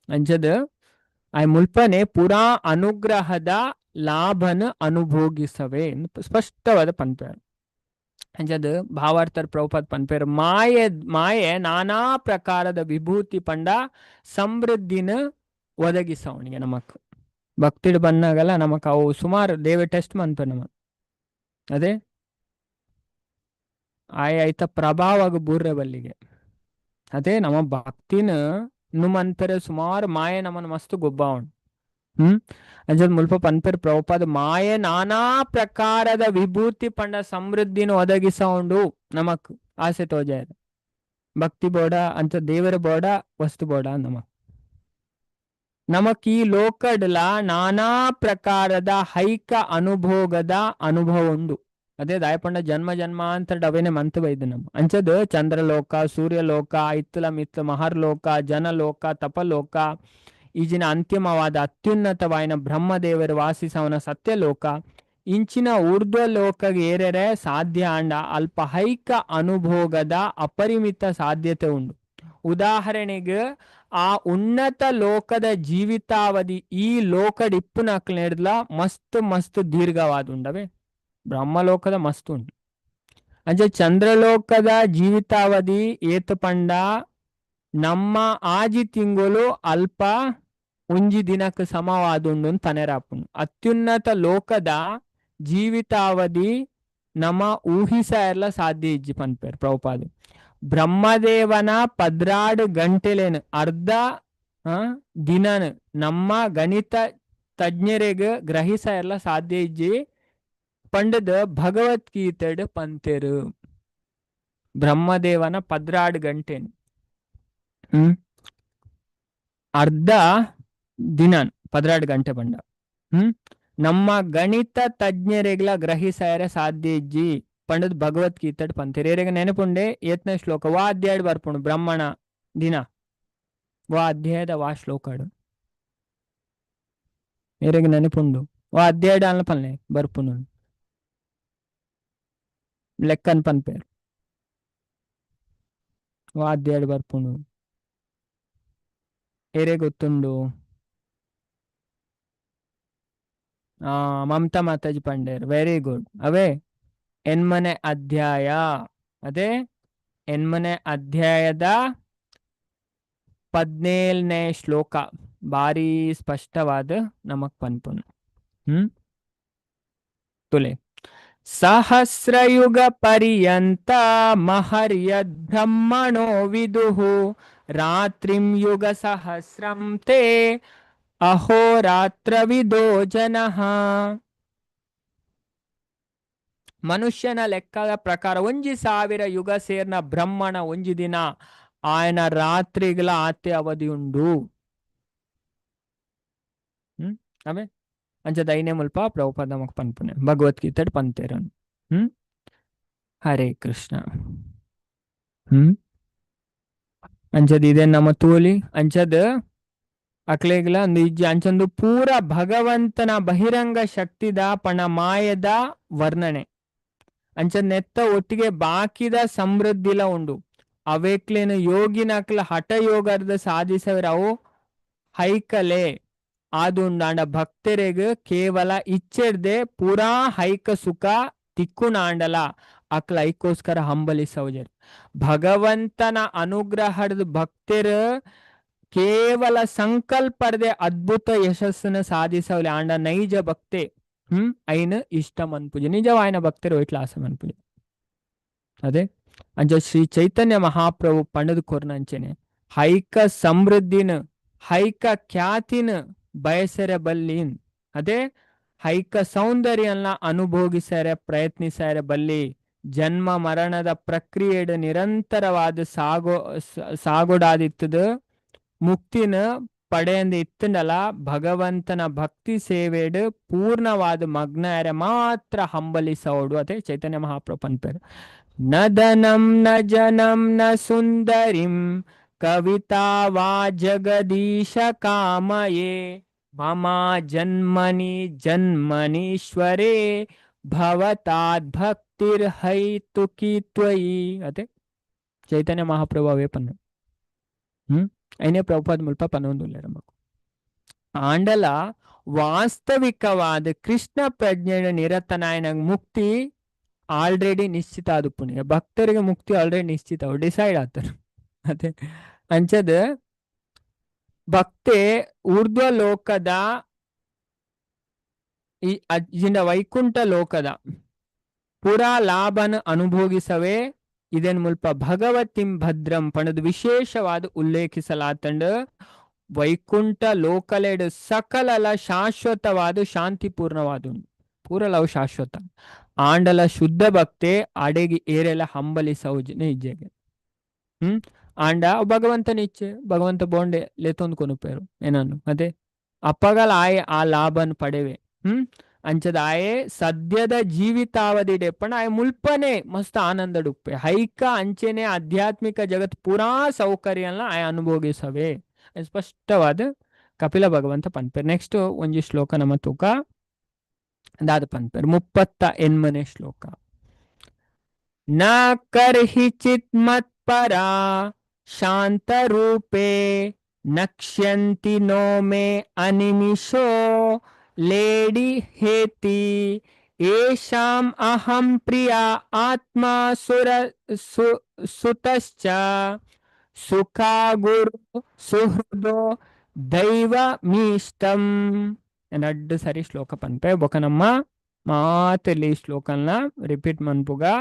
ಅಂಚದ ಆಯ್ ಮುಲ್ಪನೆ ಪುರಾ ಅನುಗ್ರಹದ ಲಾಭನ ಅನುಭೋಗಿಸವೆ ಸ್ಪಷ್ಟವಾದ ಪನ್ಪೇರು ಅಂಚದ ಭಾವಾರ್ಥರ್ ಪ್ರಭುಪಾದ್ ಪನ್ಪೇರು ಮಾಯೆ ನಾನಾ ಪ್ರಕಾರದ ವಿಭೂತಿ ಪಂಡ ಸಮೃದ್ಧಿನ ಒದಗಿಸವನಿಗೆ ನಮಕ್ ಭಕ್ತಿಡ್ ಬಂದಾಗಲ್ಲ ನಮಕ್ ಅವು ಸುಮಾರು ದೇವೆ ಟೆಸ್ಟ್ ಮನ್ಪೇರು ನಮ ಅದೇ ಆಯ್ತ ಪ್ರಭಾವಾಗ ಬೂರ್ರೆ ಬಲ್ಲಿಗೆ ಅದೇ ನಮ್ಮ ಭಕ್ತಿನ ಮನ್ಪೆರೆ ಸುಮಾರು ಮಾಯೆ ನಮ್ಮನ್ ಮಸ್ತ್ ಗೊಬ್ಬಾವಣ್ ಅಂಜದ್ ಮುಲ್ಪ ಪನ್ಪೇರ್ ಪ್ರಭುಪಾದ ಮಾಯೆ ನಾನಾ ಪ್ರಕಾರದ ವಿಭೂತಿ ಪಂಡ ಸಮೃದ್ಧಿನ ಒದಗಿಸೌಂಡು ನಮಕ್ ಆಸೆ ತೋಜಾಯ ಭಕ್ತಿ ಬೋಡ ಅಂತ ದೇವರ ಬೋಡ ವಸ್ತು ಬೋಡ ನಮಕ್ ಈ ಲೋಕಡ್ಲ ನಾನಾ ಪ್ರಕಾರದ ಹೈಕ ಅನುಭೋಗದ ಅನುಭವ ಉಂಡು ಅದೇ ದಾಯಪಂಡ ಜನ್ಮ ಜನ್ಮಾಂತರ ಅವೇನೆ ಮಂತ್ ಬೈದು ನಮ್ಮ ಅಂಚದ್ ಚಂದ್ರಲೋಕ ಸೂರ್ಯಲೋಕ ಇತ್ತಲ ಮಿತ್ತ ಮಹರ್ಲೋಕ ಜನಲೋಕ ತಪಲೋಕ ಈಜಿನ ಅಂತಿಮವಾದ ಅತ್ಯುನ್ನತವಾಯಿನ ಬ್ರಹ್ಮದೇವರು ವಾಸಿಸವನ ಸತ್ಯಲೋಕ ಇಂಚಿನ ಊರ್ಧ್ವ ಲೋಕಗೆ ಏರೆರೆ ಸಾಧ್ಯ ಅಂಡ ಅಲ್ಪ ಹೈಕ ಅನುಭೋಗದ ಅಪರಿಮಿತ ಸಾಧ್ಯತೆ ಉಂಡು ಉದಾಹರಣೆಗೆ ಆ ಉನ್ನತ ಲೋಕದ ಜೀವಿತಾವಧಿ ಈ ಲೋಕದ ಇಪ್ಪು ನಕ್ಲು ನಡೆದ್ಲ ಮಸ್ತ್ ಮಸ್ತ್ ದೀರ್ಘವಾದ ಉಂಡವೆ. ಬ್ರಹ್ಮಲೋಕದ ಮಸ್ತ್ ಉಂಟು. ಅಂಚೆ ಚಂದ್ರಲೋಕದ ಜೀವಿತಾವಧಿ ಏತು ಪಂಡ ನಮ್ಮ ಆಜಿ ತಿಂಗಳು ಅಲ್ಪ ಒಂಜಿ ದಿನಕ್ಕೆ ಸಮವಾದುಂಡು ತನೆರಾಪುಂಡು. ಅತ್ಯುನ್ನತ ಲೋಕದ ಜೀವಿತಾವಧಿ ನಮ್ಮ ಊಹಿಸ ಎಲ್ಲ ಸಾಧ್ಯ ಇಜ್ಜಿ ಪನ್ಪೇರು ಪ್ರಭುಪಾದ. ಬ್ರಹ್ಮದೇವನ 16 ಗಂಟೆಲೇನು ಅರ್ಧ ದಿನನ್ ನಮ್ಮ ಗಣಿತ ತಜ್ಞರಿಗೆ ಗ್ರಹಿಸ ಎಲ್ಲ ಸಾಧ್ಯ ಇಜ್ಜಿ ಪಂಡದ ಭಗವದ್ಗೀತೆಡ್ ಪಂತೇರು. ಬ್ರಹ್ಮದೇವನ 16 ಗಂಟೆನು ಅರ್ಧ ದಿನನ್ 16 ಗಂಟೆ ಪಂಡ ನಮ್ಮ ಗಣಿತ ತಜ್ಞರೆಗ್ಲ ಗ್ರಹಿಸಾರ ಸಾಧ್ಯ ಇಜ್ಜಿ ಪಂಡದ್ ಭಗವದ್ಗೀತೆಡ್ ಪಂತೇರು. ಏರೆಗ ನೆನಪುಂಡೆ ಏತ್ನ ಶ್ಲೋಕ ವಾ ಅಧ್ಯಾಯಡ್ ಬರ್ಪುಂಡು ಬ್ರಹ್ಮಣ ದಿನ ವಾ ಅಧ್ಯಾಯದ ವಾ ಶ್ಲೋಕಡು ಏರೆಗ ನೆನಪುಂಡು ವಾ ಅಧ್ಯಾಯಡ ಅಲ್ಲ ಪಲ್ಲೆ ಬರ್ಪುನು ಲೆಕ್ಕನ್ ಪನ್ಪೇರು ವಾ ಅಧ್ಯಾಯಡ್ ಬರ್ಪುನು ಏರೆ ಗೊತ್ತುಂಡು. ಮಮತಾ ಮಾತಾಜಿ ಪಂಡೇರ್ ವೆರಿ ಗುಡ್. ಅವೇ 8ನೇ ಅಧ್ಯಾಯ. ಅದೇ 8ನೇ ಅಧ್ಯಾಯದ 17ನೇ ಶ್ಲೋಕ ಬಾರಿ ಸ್ಪಷ್ಟವಾದ ನಮಕ್ ಪನ್ಪುನು. ತುಲೆ ಸಹಸ್ರಯುಗ ಪರ್ಯಂತ ಮಹರ್ಯದ್ ಬ್ರಹ್ಮಣೋ ವಿದುಹು ರಾತ್ರಿಂ ಯುಗ ಸಹಸ್ರಂ ತೇ ಅಹೋರಾತ್ರವಿದೋ ಜನಃ. ಮನುಷ್ಯನ ಲೆಕ್ಕದ ಪ್ರಕಾರ 1,000 ಯುಗ ಸೇರ್ನ ಬ್ರಹ್ಮಣ ಒಂಜಿ ದಿನ ఆయన ರಾತ್ರಿಗಳ ಆತೆ ಅವಧಿ ಉಂಡು. ಅವೇ ಅಂಚ ದೈನೆ ಮುಲ್ಪ ಪ್ರಭುಪಾದ ನಮಕ್ ಪನ್ಪುನೆ ಭಗವದ್ಗೀತೆಡ್ ಪಂತೇರನ್. ಹರೇ ಕೃಷ್ಣ. ಅಂಚದ್ ಇದೇ ನಮ್ಮ ತೋಲಿ ಅಂಚದ್ ಅಕ್ಲೇಗ್ಲ ಒಂದು ಇಜ್ಜಿ ಅಂಚಂದು ಪೂರ ಭಗವಂತನ ಬಹಿರಂಗ ಶಕ್ತಿದ ಪಣ ಮಾಯದ ವರ್ಣನೆ ಅಂಚದ್ ನೆತ್ತ ಒಟ್ಟಿಗೆ ಬಾಕಿದ ಸಮೃದ್ಧಿಲ ಉಂಡು. ಅವೇಕ್ಲೇನು ಯೋಗಿನಕ್ಲ ಹಠ ಯೋಗರ್ದ ಸಾಧಿಸವ್ರ ಅವು ಹೈಕಲೆ ಆದುಂಡಾಂಡ ಭಕ್ತರಿಗೆ ಕೇವಲ ಇಚ್ಚೆಡ್ದೆ ಪೂರಾ ಹೈಕ ಸುಖ ತಿಕ್ಕುನಾಂಡಲ ಅಕ್ಲ ಐಕೋಸ್ಕರ ಹಂಬಲಿಸೌಜರ್. ಭಗವಂತನ ಅನುಗ್ರಹದ ಭಕ್ತರ ಕೇವಲ ಸಂಕಲ್ಪರ್ದೆ ಅದ್ಭುತ ಯಶಸ್ಸನ್ನು ಸಾಧಿಸವಲೆ ಆಂಡ ನೈಜ ಭಕ್ತೆ ಐನ ಇಷ್ಟ ಮನ್ಪುಜ ನಿಜವಾಯನ ಭಕ್ತರು ಇಟ್ಲ ಆಸ ಮನ್ಪುಜ. ಅದೇ ಅಂಚ ಶ್ರೀ ಚೈತನ್ಯ ಮಹಾಪ್ರಭು ಪಂಡದ ಕೊರ್ನಂಚೆನೆ ಹೈಕ ಸಮೃದ್ಧಿನ ಹೈಕ ಖ್ಯಾತಿನ ಬಯಸರೆ ಬಲ್ಲಿನ್. ಅದೇ ಹೈಕ ಸೌಂದರ್ಯನ ಅನುಭೋಗಿಸರೆ ಪ್ರಯತ್ನಿಸರೆ ಬಲ್ಲಿ ಜನ್ಮ ಮರಣದ ಪ್ರಕ್ರಿಯೆಡ್ ನಿರಂತರವಾದ ಸಾಗೋಡಾದಿತ್ತದ ಮುಕ್ತಿನ ಪಡೆಯಂದ ಇತ್ತಂಡಲ ಭಗವಂತನ ಭಕ್ತಿ ಸೇವೆಡ್ ಪೂರ್ಣವಾದ ಮಗ್ನರೆ ಮಾತ್ರ ಹಂಬಲಿಸೋಡು. ಅದೇ ಚೈತನ್ಯ ಮಹಾಪ್ರಭು ಪನ್ಪೇರು. ನ ಧನಂ ನ ಜನಂ ನ ಸುಂದರಿಂ ಕವಿತಾ ವಾ ಜಗದೀಶ ಕಾಮಯೇ ಮಮ ಜನ್ಮನಿ ಜನ್ಮನೀಶ್ವರೇ ಭವತಾದ್ ಭಕ್ತಿರ್ ಹೈತುಕಿ ತ್ವಯಿ. ಅದೇ ಚೈತನ್ಯ ಮಹಾಪ್ರಭು ಅವೇ ಪನ್ನ అయినే ప్రభుపాద ముల్ప పనొందులేరు మాకు ఆండల ವಾಸ್ತವಿಕವಾದ ಕೃಷ್ಣ ಪ್ರಜ್ಞೆಯ ನಿರತನಾಯನ ಮುಕ್ತಿ ಆಲ್ರೆಡಿ ನಿಶ್ಚಿತ ಆದ ಪುಣ್ಯ ಭಕ್ತರಿಗೆ ಮುಕ್ತಿ ಆಲ್ರೆಡಿ ನಿಶ್ಚಿತ ಡಿಸೈಡ್ ಆತಾರೆ. ಅದೇ ಅಂಚದ ಭಕ್ತೆ ಊರ್ಧ್ವ ಲೋಕದ ಈ ಅಜಿಂದ ವೈಕುಂಠ ಲೋಕದ ಪುರಾ ಲಾಭನ ಅನುಭೋಗಿಸವೇ ಇದನ್ ಮುಲ್ಪ ಭಗವತಿಂ ಭದ್ರಂ ಪಣದು ವಿಶೇಷವಾದ ಉಲ್ಲೇಖಿಸಲಾತಂಡ ವೈಕುಂಠ ಲೋಕಲೆಡ್ ಸಕಲಲ ಶಾಶ್ವತವಾದ ಶಾಂತಿಪೂರ್ಣವಾದ ಪೂರಲವು ಶಾಶ್ವತ ಆಂಡಲ ಶುದ್ಧ ಭಕ್ತೆ ಅಡೆಗಿ ಏರೆಲ್ಲ ಹಂಬಲಿಸೌಜನ ಇಜ್ಜೆಗೆ ಆಂಡ ಭಗವಂತನ ಇಚ್ಛೆ ಭಗವಂತ ಬೋಂಡೆ ಲೆತೊಂದು ಕೊನುಪೇರು ಏನನ್ನು ಅದೇ ಅಪ್ಪಗಲ ಆಯೆ ಆ ಲಾಭನ್ ಪಡೆವೆ ಅಂಚದ ಆಯೆ ಸದ್ಯದ ಜೀವಿತಾವಧಿ ಪಣ ಆಯೆ ಮುಲ್ಪನೆ ಮಸ್ತ್ ಆನಂದ ಡುಪ್ಪೆ ಹೈಕ ಅಂಚೆನೆ ಆಧ್ಯಾತ್ಮಿಕ ಜಗತ್ ಪೂರಾ ಸೌಕರ್ಯನ ಆಯ ಅನುಭೋಗಿಸವೆ ಸ್ಪಷ್ಟವಾದ ಕಪಿಲ ಭಗವಂತ ಪನ್ಪೇರು. ನೆಕ್ಸ್ಟ್ ಒಂಜಿ ಶ್ಲೋಕ ನಮ್ಮ ತೂಕ ದಾದ ಪನ್ಪೇರು 38ನೇ ಶ್ಲೋಕ. ನ ಕರ್ಹಿ ಚಿತ್ ಮತ್ಪರ शान्तरूपे नक्ष्यन्ति नो मे अनिमिषो लेडी हेति येषाम् अहं प्रिया आत्मा सुतश्च सुखा गुरु सुहृदो దైవమీష్టం రెండు సరి శ్లోక పనిపై ఒకనమ్మ మాతలి శ్లోకంలా రిపీట్ మన్పుగా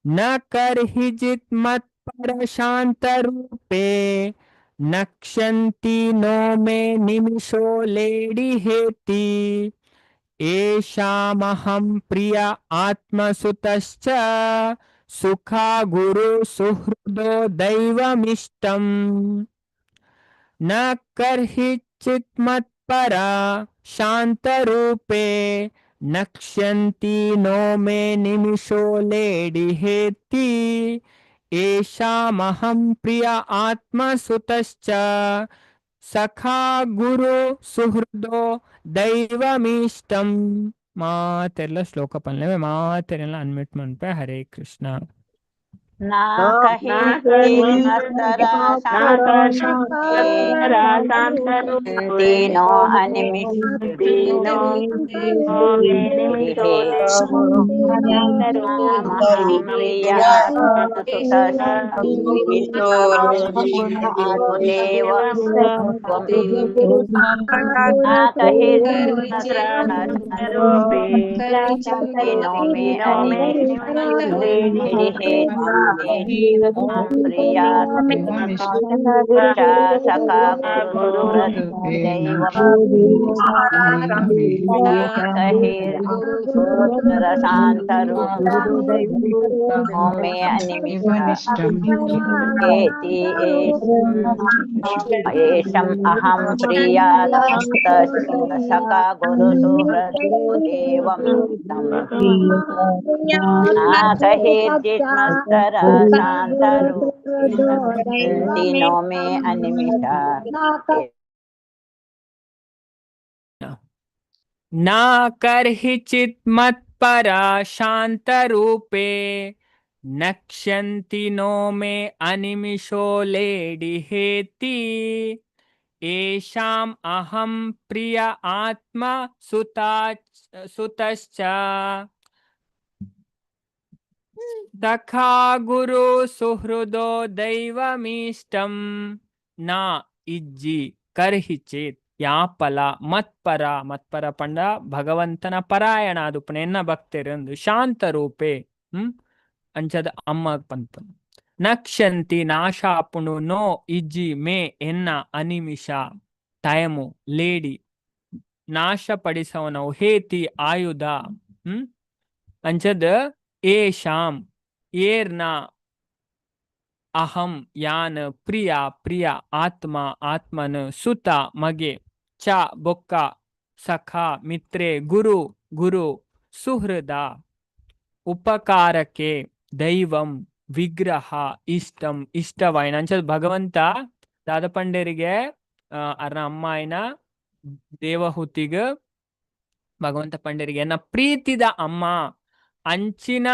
న కర్హిజిత్ మత్ పరశాంత రూపే నక్షంతి నో మే నిమిషో లేడి హేతి ఏషామహం ప్రియ ఆత్మసుతశ్చ సుఖా గురు సుహృదో దైవమిష్టం न कर्हिचित् मत्परा शान्तरूपे नक्ष्यन्ति नो मे निमिषो लेडी हेति येषामहं प्रिय आत्मसुतश्च सखा गुरु सुहृदो दैवमीष्टं ಮಾತೆಲ್ಲ ಶ್ಲೋಕ ಪಲ್ಲೆ ಮಾತೆಲ್ಲ ಅನ್ಮಿಟ್ ಮನ್ಪೆ ಹರೇ ಕೃಷ್ಣ ना कहे मस्तरा शांति नो अनिमिषति प्रिया नो मे प्रिया सखा गुरु शांत नो मे येषम् अहं प्रिया सखा गुरु सुहृदो देवं नाकहिर्जित्मस्तरा शान्तरूपी नो मे अनिमिषा न कर्हिचित् मत्परा शान्तरूपे नक्ष्यन्ति नो मे अनिमिषो लेडी हेति येषाम् अहं प्रिय आत्मा सुतश्च सखा गुरु सुहृदो दैवमीष्टं न इज्जि कर्हिचित् ಯಾಪಲ ಮತ್ಪರ ಮತ್ಪರ ಪಂಡ ಭಗವಂತನ ಪರಾಯಣ ಅದು ಪುಣೆನ್ನ ಭಕ್ತರಂದು ಶಾಂತ ರೂಪೆ ಅಂಚದ ಅಮ್ಮ ಪಂಪನು ನಕ್ಷಂತಿ ನಾಶಾಪುಣು ನೋ ಇಜ್ಜಿ ಮೇ ಎನ್ನ ಅನಿಮಿಷ ಟೈಮು ಲೇಡಿ ನಾಶಪಡಿಸವನವು ಹೇತಿ ಆಯುಧ ಅಂಚದ ಏಷಾಂ ಏರ್ನ ಅಹಂ ಯಾನ್ ಪ್ರಿಯ ಪ್ರಿಯ ಆತ್ಮ ಆತ್ಮನ ಸುತ ಮಗೆ ಚ ಬೊಕ್ಕ ಸಖ ಮಿತ್ರೆ ಗುರು ಗುರು ಸುಹೃದ ಉಪಕಾರಕ್ಕೆ ದೈವಂ ವಿಗ್ರಹ ಇಷ್ಟಂ ಇಷ್ಟವಾಯಿನ ಅಂಚದ ಭಗವಂತ ದಾದಪಂಡರಿಗೆ ಅರ್ನ ಅಮ್ಮ ಆಯ್ನ ದೇವಹುತಿಗ ಭಗವಂತ ಪಂಡರಿಗೆ ಎನ್ನ ಪ್ರೀತಿದ ಅಮ್ಮ ಅಂಚಿನ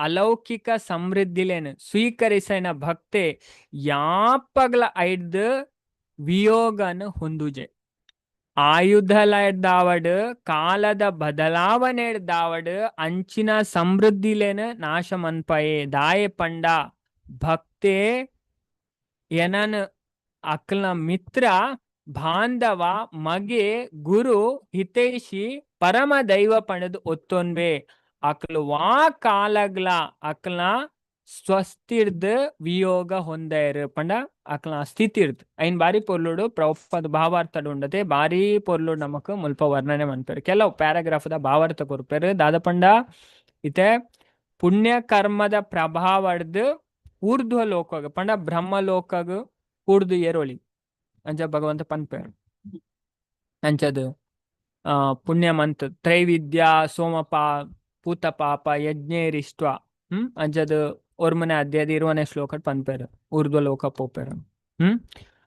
ಅಲೌಕಿಕ ಸಮೃದ್ಧಿಲೇನು ಸ್ವೀಕರಿಸೈನ ಭಕ್ತೆ ಯಾಪಗ್ಲ ಐಡ್ ವಿಯೋಗನ ಹೊಂದುಜೆ ಆಯುಧಲ ಎಡ್ದಾವಡ್ ಕಾಲದ ಬದಲಾವಣೆ ಎಡ್ದಾವಡ್ ಅಂಚಿನ ಸಮೃದ್ಧಿಲೇನು ನಾಶ ಮನ್ಪಯೆ ದಾಯೆ ಪಂಡ ಭಕ್ತೆ ಏನನ್ ಅಕ್ಲ ಮಿತ್ರ ಬಾಂಧವ ಮಗೆ ಗುರು ಹಿತೈಷಿ ಪರಮ ದೈವ ಪಣದು ಒತ್ತೊನ್ವೆ ಅಕ್ಲು ವಾ ಕಾಲಗ್ಲ ಅಕ್ಲ ಸ್ವಸ್ತಿರ್ದ ವಿಯೋಗ ಹೊಂದೇರ್ ಪಂಡ ಅಕ್ಲ ಸ್ಥಿತಿರ್ದ್ ಐನ್ ಬಾರಿ ಪೊರ್ಲುಡು ಪ್ರೌಪದ ಭಾವಾರ್ಥಡ್ ಉಂಡತೆ ಬಾರಿ ಪೊರ್ಲುಡು ನಮಕ್ ಮುಲ್ಪ ವರ್ಣನೆ ಮನ್ಪೇರು ಕೆಲವು ಪ್ಯಾರಾಗ್ರಾಫ್ದ ಭಾವಾರ್ಥ ಕೊರ್ಪೇರು ದಾದ ಪಂಡ ಇತೆ ಪುಣ್ಯ ಕರ್ಮದ ಪ್ರಭಾವಡ್ದು ಊರ್ಧ್ವ ಲೋಕಗ ಪಂಡ ಬ್ರಹ್ಮ ಲೋಕಗ ಕೂಡ್ದು ಏರೋಳಿ ಅಂಚ ಭಗವಂತ ಪನ್ಪೇರು ಅಂಚದು ಪುಣ್ಯ ಮಂತ್ ತ್ರೈವಿದ್ಯಾ ಸೋಮಪಾ ಪೂತ ಪಾಪ ಯಜ್ಞೇರಿಷ್ಟ ಅಂಚದು ಒರ್ಮನೆ ಅಧ್ಯಾಯದ 20ನೇ ಶ್ಲೋಕ ಪನ್ಪೇರು ಊರ್ಧ್ವ ಲೋಕ ಪೋಪೇರು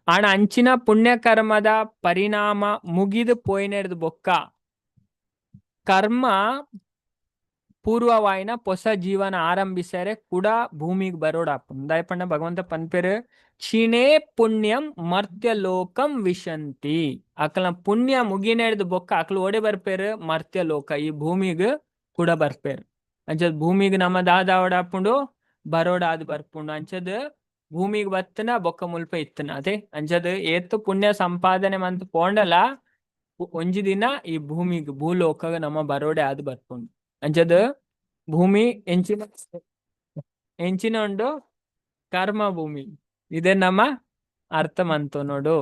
ಆಣ ಅಂಚಿನ ಪುಣ್ಯ ಕರ್ಮದ ಪರಿಣಾಮ ಮುಗಿದು ಪೋಯ್ನೆಡ್ದು ಬೊಕ್ಕ ಕರ್ಮ ಪೂರ್ವವಾಯಿನ ಹೊಸ ಜೀವನ ಆರಂಭಿಸ್ಯಾರೆ ಕೂಡ ಭೂಮಿಗೆ ಬರೋಡಾಪುಂಡು ದಾಯಪಂಡ ಭಗವಂತ ಪನ್ಪೇರು ಕ್ಷೀಣೇ ಪುಣ್ಯಂ ಮರ್ತ್ಯ ಲೋಕಂ ವಿಶಂತಿ ಅಕಲ ಪುಣ್ಯ ಮುಗಿನೆಡ್ದು ಬೊಕ್ಕ ಅಕಲು ಓಡೆ ಬರ್ಪೇರು ಮರ್ತ್ಯ ಲೋಕ ಈ ಭೂಮಿಗೆ ಕೂಡ ಬರ್ಪೇರು ಅಂಚದ್ ಭೂಮಿಗೆ ನಮ್ಮ ದಾದಾವಡಾಪುಂಡು ಬರೋಡಾದ್ ಬರ್ಪುಂಡು ಅಂಚದ್ ಭೂಮಿಗೆ ಬತ್ತನ ಬೊಕ್ಕ ಮುಲ್ಪ ಇತ್ತನ ಅದೇ ಅಂಚದ್ ಏತ್ತು ಪುಣ್ಯ ಸಂಪಾದನೆ ಮಂತ್ ಪೋಂಡಲ ಒಂಜಿ ದಿನ ಈ ಭೂಮಿಗೆ ಭೂಲೋಕ ನಮ್ಮ ಬರೋಡೆ ಆದ್ ಬರ್ಪುಂಡು ಅಂಚದ್ ಭೂಮಿ ಎಂಚಿನ ಉಂಡು ಕರ್ಮ ಭೂಮಿ ಇದೇ ನಮ್ಮ ಅರ್ಥ ಮಂತು ನೋಡು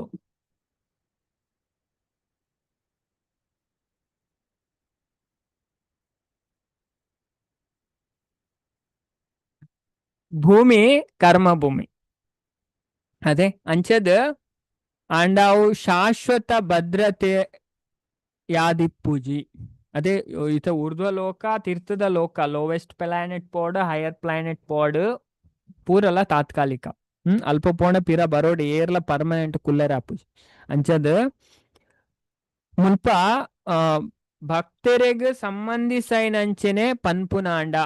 ಭೂಮಿ ಕರ್ಮ ಭೂಮಿ ಅದೇ ಅಂಚದ್ ಅಂಡಾವು ಶಾಶ್ವತ ಭದ್ರತೆ ಯಾದಿಪ್ಪುಜಿ ಅದೇ ಇತ ಊರ್ಧ್ವ ಲೋಕ ತೀರ್ಥದ ಲೋಕ ಲೋವೆಸ್ಟ್ ಪ್ಲಾನೆಟ್ ಪೋಡ್ ಹೈಯರ್ ಪ್ಲಾನೆಟ್ ಪೋಡ್ ಪೂರಲ್ಲ ತಾತ್ಕಾಲಿಕ ಅಲ್ಪ ಪೋಣ ಪಿರ ಬರೋಡ್ ಏರ್ಲ ಪರ್ಮನೆಂಟ್ ಕುಲ್ಲರ್ ಆಪುಜಿ ಅಂಚದ್ ಮುಲ್ಪ ಭಕ್ತರಿಗೆ ಸಂಬಂಧಿಸೈನಂಚೆನೆ ಪನ್ಪುನಾಂಡ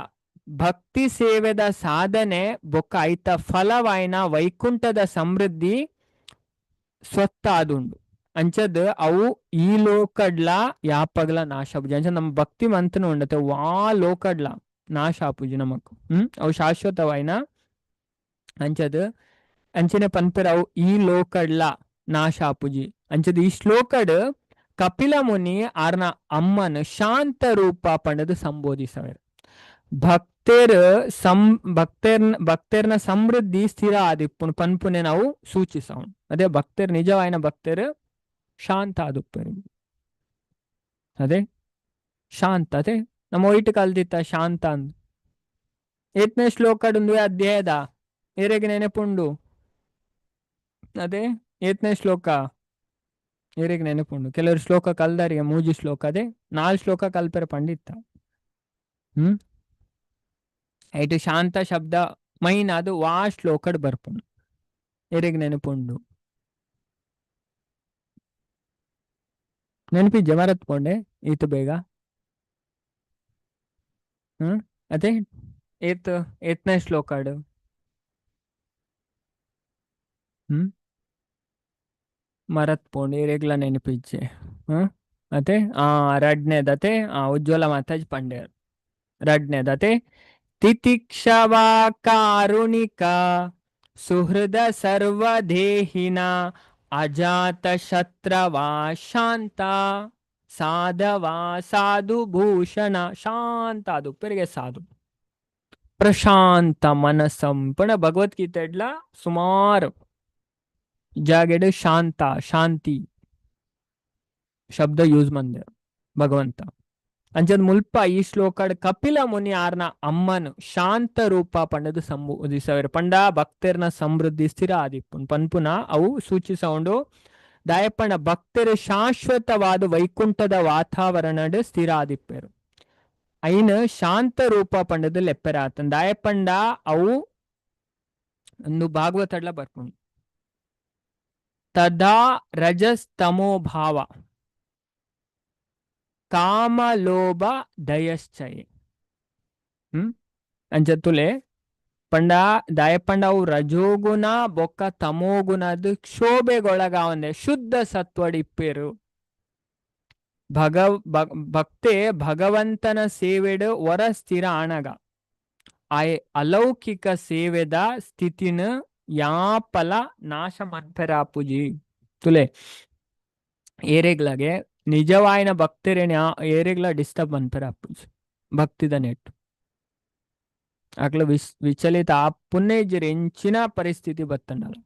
ಭಕ್ತಿ ಸೇವೆದ ಸಾಧನೆ ಬೊಕ್ಕ ಐತ ಫಲವಾಯಿನ ವೈಕುಂಠದ ಸಮೃದ್ಧಿ ಸ್ವತ್ತಾದುಂಡು ಅಂಚದ್ ಅವು ಈ ಲೋಕಡ್ಲ ಯಾಪಗ್ಲ ನಾಶ ಆಪುಜಿ ಅಂಚ ನಮ್ಮ ಭಕ್ತಿ ಮಂತನ ಉಂಡತೆ ವಾ ಲೋಕಡ್ಲ ನಾಶ ಆಪುಜಿ ನಮಕ್ ಅವು ಶಾಶ್ವತವಾಯಿನ ಅಂಚದ್ ಅಂಚನೆ ಪನ್ಪೆರ ಅವು ಈ ಲೋಕಡ್ಲ ನಾಶ ಆಪುಜಿ ಅಂಚದ್ ಈ ಶ್ಲೋಕಡ್ ಕಪಿಲ ಮುನಿ ಆರ್ನ ಅಮ್ಮನ ಶಾಂತ ರೂಪ ಪಂಡದು ಸಂಬೋಧಿಸವೇರು ಭಕ್ತೇರ್ನ ಸಮೃದ್ಧಿ ಸ್ಥಿರ ಆದಿಪ್ಪುನು ಪನ್ಪುನೆ ನಾವು ಸೂಚಿಸೋಣ ಅದೇ ಭಕ್ತರು ನಿಜವಾಯಿನ ಭಕ್ತರು ಶಾಂತ ಆದುಪ್ಪರು ಅದೇ ಶಾಂತ ಅದೇ ನಮ್ಮ ಒಯ್ಟು ಕಲ್ದಿತ್ತ ಶಾಂತ ಅಂದ್ ಏತ್ನೇ ಶ್ಲೋಕಡುಂದು ಅಧ್ಯಾಯದ ಏರೆಗೆ ನೆನಪುಂಡು ಅದೇ ಏತ್ನೇ ಶ್ಲೋಕ ಏರೆಗೆ ನೆನಪುಂಡು ಕೆಲವರು ಶ್ಲೋಕ ಕಲ್ದಾರಿಗೆ ಮೂಜಿ ಶ್ಲೋಕ ಅದೇ 4 ಶ್ಲೋಕ ಕಲ್ಪರ ಪಂಡಿತ ಐಟು ಶಾಂತ ಶಬ್ದ ಮೈನ್ ಅದು ವಾ ಶ್ಲೋಕಡ್ ಬರ್ಪುಂಡು ಎರೆಗ್ ನೆನಪುಂಡು ನೆನಪಿದ್ದೆ ಮರತ್ ಪೋಂಡೆ ಈತು ಬೇಗ ಅದೇ ಏತ್ನೇ ಶ್ಲೋಕಡ್ ಮರತ್ ಪೋಂಡೆ ಎರೆಗ್ಲ ನೆನಪಿಜ್ಜೆ ಅದೇ ರಡ್ನೇದತೆ ಉಜ್ವಲ ಮಾತಾಜ್ ಪಂಡೆ ರಡ್ನೇದತೆ ತಿತಿಕ್ಷವಾ ಕಾರುಣಿಕ ಸುಹೃದ ಸರ್ವದೇಹಿನ ಅಜಾತ ಶತ್ರವಾ ಶಾಂತ ಸಾಧವಾ ಸಾಧು ಭೂಷಣ ಶಾಂತ ಅದು ಪೆರಿಗೆ ಸಾಧು ಪ್ರಶಾಂತ ಮನಸ್ಸಂ ಪಣ ಭಗವದ್ಗೀತೆಡ್ಲ ಸುಮಾರು ಜಾಗೆಡ್ ಶಾಂತ ಶಾಂತಿ ಶಬ್ದ ಯೂಸ್ ಮಂದೆ ಭಗವಂತ ಅಂಚದ್ ಮುಲ್ಪ ಈ ಶ್ಲೋಕಡ್ ಕಪಿಲ ಮುನಿ ಆರ್ನ ಅಮ್ಮನು ಶಾಂತ ರೂಪ ಪಂಡದು ಸಂಬೋಧಿಸವೇರು ಪಂಡ ಭಕ್ತರ್ನ ಸಮೃದ್ಧಿ ಸ್ಥಿರ ಆದಿಪ್ಪುನ್ ಪನ್ಪುನ ಅವು ಸೂಚಿಸೌಂಡು ದಾಯಪ್ಪನ ಭಕ್ತರು ಶಾಶ್ವತವಾದ ವೈಕುಂಠದ ವಾತಾವರಣಡ್ ಸ್ಥಿರ ಆದಿಪ್ಪೇರು ಐನ್ ಶಾಂತ ರೂಪ ಪಂಡದು ಲೆಪ್ಪೆರಾತನ್ ದಾಯಪ್ಪಂಡ ಅವು ಒಂದು ಭಾಗವತಡ್ಲ ಬರ್ಪುಂಡು ತದಾ ರಜಸ್ತಮೋ ಭಾವ ಕಾಮ ಲೋಭ ದಯಶ್ಚಯ ಅಂಚತ್ತುಲೆ ಪಂಡ ದಾಯಪಂಡ ಅವು ರಜೋಗುಣ ಬೊಕ್ಕ ತಮೋಗುಣದ ಕ್ಷೋಭೆಗೊಳಗಾವಂದೆ ಶುದ್ಧ ಸತ್ವಡಿಪ್ಪೇರು ಭಕ್ತೆ ಭಗವಂತನ ಸೇವೆಡ್ ವರ ಸ್ಥಿರ ಆಣಗ ಆಯ್ ಅಲೌಕಿಕ ಸೇವೆದ ಸ್ಥಿತಿನ ಯಾಪಲ ನಾಶ ಮನ್ಪೆರಾಪುಜಿ ತುಲೆ ಏರೆಗ್ಲಗೆ ನಿಜವಾಯಿನ ಭಕ್ತರೇನ ಏರೆಗ್ಲ ಡಿಸ್ಟರ್ಬ್ ಮನ್ಪೆರಾಪುಜಿ ಭಕ್ತಿದ ನೆಟ್ಟು ಅಕ್ಲ ವಿಚಲಿತ ಆ ಪುಣ್ಯಜರ್ ಎಂಚಿನ ಪರಿಸ್ಥಿತಿ ಬತ್ತಂಡಲ್ಲ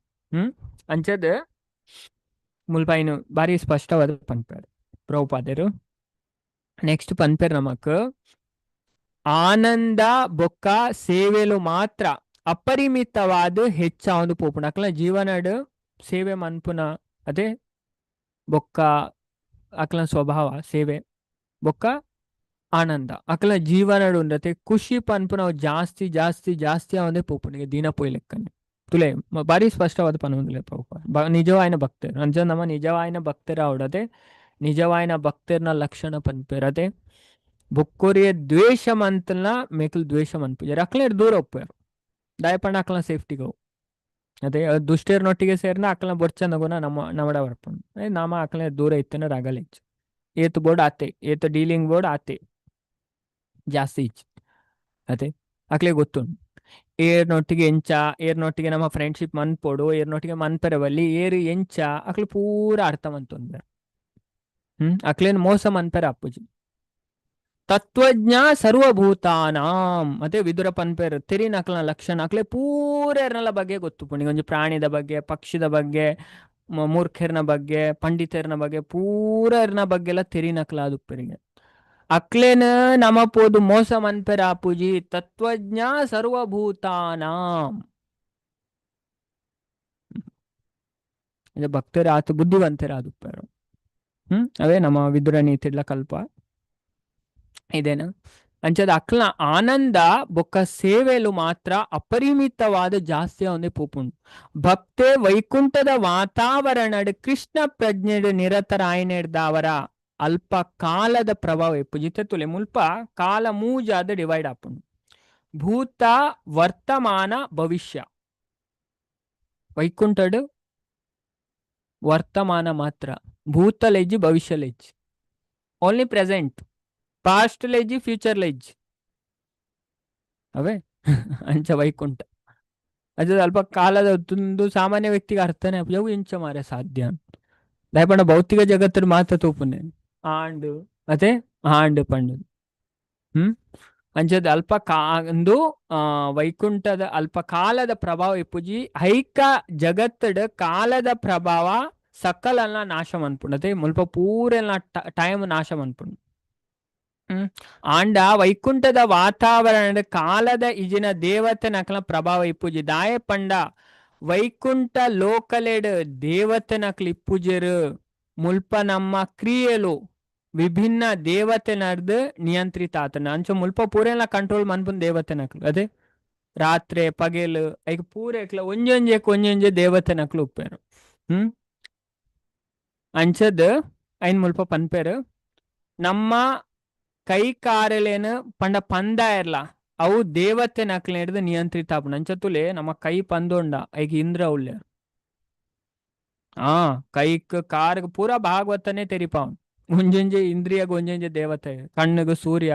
ಅಂಚದ್ ಮುಲ್ಪಾಯಿನು ಬಾರಿ ಸ್ಪಷ್ಟವಾದ ಪನ್ಪೇರು ಪ್ರಭುಪಾದರು ನೆಕ್ಸ್ಟ್ ಪನ್ಪೇರು ನಮಕ್ ಆನಂದ ಬೊಕ್ಕ ಸೇವೆಲು ಮಾತ್ರ ಅಪರಿಮಿತವಾದ ಹೆಚ್ಚಾವೊಂದು ಪೋಪುಣ ಅಕ್ಲ ಜೀವನಡ್ ಸೇವೆ ಮನ್ಪುನ ಅದೇ ಬೊಕ್ಕ ಅಕ್ಲ ಸ್ವಭಾವ ಸೇವೆ ಬೊಕ್ಕ ಆನಂದ ಅಕ್ಲ ಜೀವನಡ್ ಉಂಡತೆ ಖುಷಿ ಪನ್ಪುನ ಜಾಸ್ತಿ ಜಾಸ್ತಿ ಜಾಸ್ತಿ ಆವಂದೆ ಪೋಪುನಿಗೆ ದಿನ ಪೋಯ್ ಲೆಕ್ಕನೆ ತುಲೆ ಬಾರಿ ಸ್ಪಷ್ಟವಾದ ಪನ್ಪುಂದಿಲ್ಲ ಪ್ರಭುಪಾದ ನಿಜವಾಯಿನ ಭಕ್ತರು ಅಂಚ ನಮ್ಮ ನಿಜವಾಯಿನ ಭಕ್ತರ ಅವಡದೆ ನಿಜವಾಯಿನ ಭಕ್ತರ್ನ ಲಕ್ಷಣ ಪನ್ಪೇರದೆ ಬುಕ್ಕೋರಿಯ ದ್ವೇಷ ಮಂತಲ್ನ ಮೇಕಲ್ ದ್ವೇಷ ಮನ್ ಪೂಜಾರಿ ಅಕ್ಲೆ ದೂರ ಒಪ್ಪಾರು ದಯಪಂಡ ಅಕ್ಲ ಸೇಫ್ಟಿಗೆ ಅದೇ ದುಷ್ಟೇರ್ನೊಟ್ಟಿಗೆ ಸೇರ್ನ ಅಕ್ಲ ಬೊರ್ಚಂದಗುನ ನಮ್ಮಡ ಬರ್ಪುಂಡು ನಾಮ ಅಕ್ಲೆ ದೂರ ಇತ್ತನ ರಾಗಲ ಇಚ್ಚು ಏತು ಬೋರ್ಡ್ ಆತೆ ಏತು ಡೀಲಿಂಗ್ ಬೋರ್ಡ್ ಆತೆ ಜಾಸ್ತಿ ಇಚ್ಚು ಅದೇ ಅಕ್ಲೆ ಗೊತ್ತುಂಡು ಏರ್ನೊಟ್ಟಿಗೆ ಎಂಚ ಏರ್ನೊಟ್ಟಿಗೆ ನಮ್ಮ ಫ್ರೆಂಡ್ಶಿಪ್ ಮನ್ಪೋಡು ಏರ್ನೊಟ್ಟಿಗೆ ಮನ್ಪೆರವಲ್ಲಿ ಏರು ಎಂಚ ಅಕ್ಲು ಪೂರ ಅರ್ಥ ಮಂತೊಂದ ಅಕ್ಲೇನು ಮೋಸ ಮನ್ಪೆರ ಅಪ್ಪುಜಿ ತತ್ವಜ್ಞ ಸರ್ವಭೂತಾನಾಂ ಮತ್ತೆ ವಿದುರ ಪನ್ಪೇರು ತೆರಿನ ಅಕ್ಲನ ಲಕ್ಷಣ ಅಕ್ಲೆ ಪೂರ ಎರ್ನಲ ಬಗ್ಗೆ ಗೊತ್ತು ಪುಣಿ ಒಂಜಿ ಪ್ರಾಣಿದ ಬಗ್ಗೆ ಪಕ್ಷಿದ ಬಗ್ಗೆ ಮೂರ್ಖರ್ನ ಬಗ್ಗೆ ಪಂಡಿತರ್ನ ಬಗ್ಗೆ ಪೂರ ಎರ್ನ ಬಗ್ಗೆ ಎಲ್ಲ ತೆರಿನಕ್ಲ ಅದುಪ್ಪರಿಗೆ ಅಕ್ಲೇನ ನಮ ಪೋದು ಮೋಸ ಮನ್ಪೆರ ಅಪ್ಪುಜಿ ತತ್ವಜ್ಞ ಸರ್ವಭೂತಾನಾಂ ಭಕ್ತರ ಆತ ಬುದ್ಧಿವಂತರ ಅದುಪ್ಪರು ಅವೇ ನಮ್ಮ ವಿದುರ ನೀತಿಡ್ಲ ಕಲ್ಪ ಇದೇನು ಅಂಚದ ಅಕ್ಲ ಆನಂದ ಬೊಕ್ಕ ಸೇವೆಲು ಮಾತ್ರ ಅಪರಿಮಿತವಾದ ಜಾಸ್ತಿ ಒಂದೇ ಪೂಪುಂಡು ಭಕ್ತೆ ವೈಕುಂಠದ ವಾತಾವರಣ ಕೃಷ್ಣ ಪ್ರಜ್ಞೆಡ್ ನಿರತರಾಯನೆಡ್ದವರ ಅಲ್ಪ ಕಾಲದ ಪ್ರಭಾವ ಪುಜಿತ ತುಲೆ ಮುಲ್ಪ ಕಾಲ ಮೂಜಾದ ಡಿವೈಡ್ ಆಪುಂಡು ಭೂತ ವರ್ತಮಾನ ಭವಿಷ್ಯ ವೈಕುಂಠಡ್ ವರ್ತಮಾನ ಮಾತ್ರ ಭೂತಲೆಜ್ಜಿ ಭವಿಷ್ಯಲೆಜ್ಜಿ ಓನ್ಲಿ ಪ್ರೆಸೆಂಟ್ ಪಾಸ್ಟ್ ಲೆಜ್ಜಿ ಫ್ಯೂಚರ್ ಲೆಜ್ ಅವೇ ಅಂಚ ವೈಕುಂಠ ಅದು ಅಲ್ಪ ಕಾಲದ ಒಂದು ಸಾಮಾನ್ಯ ವ್ಯಕ್ತಿಗೆ ಅರ್ಥನೇ ಅವು ಇಂಚ ಮಾರೆ ಸಾಧ್ಯ ದಯಪಂಡ ಭೌತಿಕ ಜಗತ್ತಿನ ಮಾತ್ರ ತೂಪುನೆ ಆಂಡು ಮತ್ತೆ ಆಂಡು ಪಂಡು ಅಂಚದ ಅಲ್ಪ ಒಂದು ವೈಕುಂಠದ ಅಲ್ಪ ಕಾಲದ ಪ್ರಭಾವ ಇಪ್ಪುಜಿ ಹೈಕ ಜಗತ್ತಡ ಕಾಲದ ಪ್ರಭಾವ ಸಕಲನ್ನ ನಾಶ ಮನ್ಪುಂಡು ಅದೇ ಮುಲ್ಪ ಪೂರೆಲ್ಲ ಟೈಮ್ ನಾಶ ಮನ್ಪುಂಡು ಆಂಡ ವೈಕುಂಠದ ವಾತಾವರಣ ಕಾಲದ ಇಜಿನ ದೇವತೆ ನಕಲ ಪ್ರಭಾವ ಇಪ್ಪುಜಿ ದಾಯ ಪಂಡ ವೈಕುಂಠ ಲೋಕಲೆಡ್ ದೇವತೆ ನಕಲ್ ಇಪ್ಪುಜರು ಮುಲ್ಪ ನಮ್ಮ ಕ್ರಿಯೆಲು ವಿಭಿನ್ನ ದೇವತೆ ನಡ್ದು ನಿಯಂತ್ರಿತ ಆತನ ಅಂಚ ಮುಲ್ಪ ಪೂರೆಲ್ಲ ಕಂಟ್ರೋಲ್ ಮನ್ಪುನ್ ದೇವತೆ ನಕಲು ಅದೇ ರಾತ್ರಿ ಪಗೆಲು ಐಕ ಪೂರೆಕ್ಲ ಒಂಜೊಂಜೆ ದೇವತೆ ನಕಲು ಉಪ್ಪೇರು ಅಂಚದ್ ಐನ್ ಮುಲ್ಪ ಪನ್ಪೇರು ನಮ್ಮ ಕೈ ಕಾರಲೇನು ಪಂಡ ಪಂದ ಇರ್ಲ ಅವು ದೇವತೆ ನಕಲ್ ಹಿಡಿದು ನಿಯಂತ್ರಿತ ಆಪುಂಡು ಅಂಚತುಲೆ ನಮ್ಮ ಕೈ ಪಂದೋಂಡ ಐಕ ಇಂದ್ರ ಉಳ್ಳೆ ಕೈಕ್ ಕಾರ್ಗ್ ಪೂರ ಭಾಗವತನೇ ತೆರಿಪಾವನ್ ಒಂಜೊಂಜೆ ಇಂದ್ರಿಯಗ ಒಂಜೊಂಜೆ ದೇವತೆ ಕಣ್ಣಗ ಸೂರ್ಯ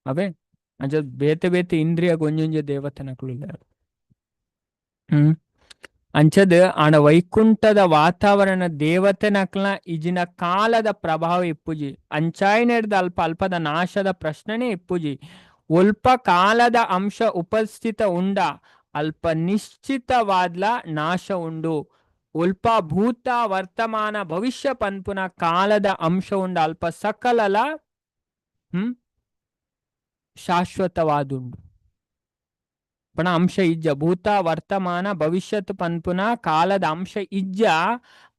ಅವೇ ಅಂಚ ಬೇತೆ ಬೇತೆ ಇಂದ್ರಿಯಗ ಒಂಜೊಂಜೆ ದೇವತೆ ನಕಲು ಅಂಚದ್ ಆಣ ವೈಕುಂಠದ ವಾತಾವರಣ ದೇವತೆ ನಕಲ್ನ ಇಜಿನ ಕಾಲದ ಪ್ರಭಾವ ಇಪ್ಪುಜಿ ಅಂಚಾಯ್ನೆಡ್ದ ಅಲ್ಪದ ನಾಶದ ಪ್ರಶ್ನೆನೇ ಇಪ್ಪುಜಿ ಒಲ್ಪ ಕಾಲದ ಅಂಶ ಉಪಸ್ಥಿತ ಉಂಡ ಅಲ್ಪ ನಿಶ್ಚಿತವಾದ್ಲ ನಾಶ ಉಂಡು ಒಲ್ಪ ಭೂತ ವರ್ತಮಾನ ಭವಿಷ್ಯ ಪನ್ಪುನ ಕಾಲದ ಅಂಶ ಉಂಡ ಅಲ್ಪ ಸಕಲಲ ಶಾಶ್ವತವಾದುಂಡು ಪಣ ಅಂಶ ಇಜ್ಜ ಭೂತ ವರ್ತಮಾನ ಭವಿಷ್ಯತ್ ಪನ್ಪುನ ಕಾಲದ ಅಂಶ ಇಜ್ಜ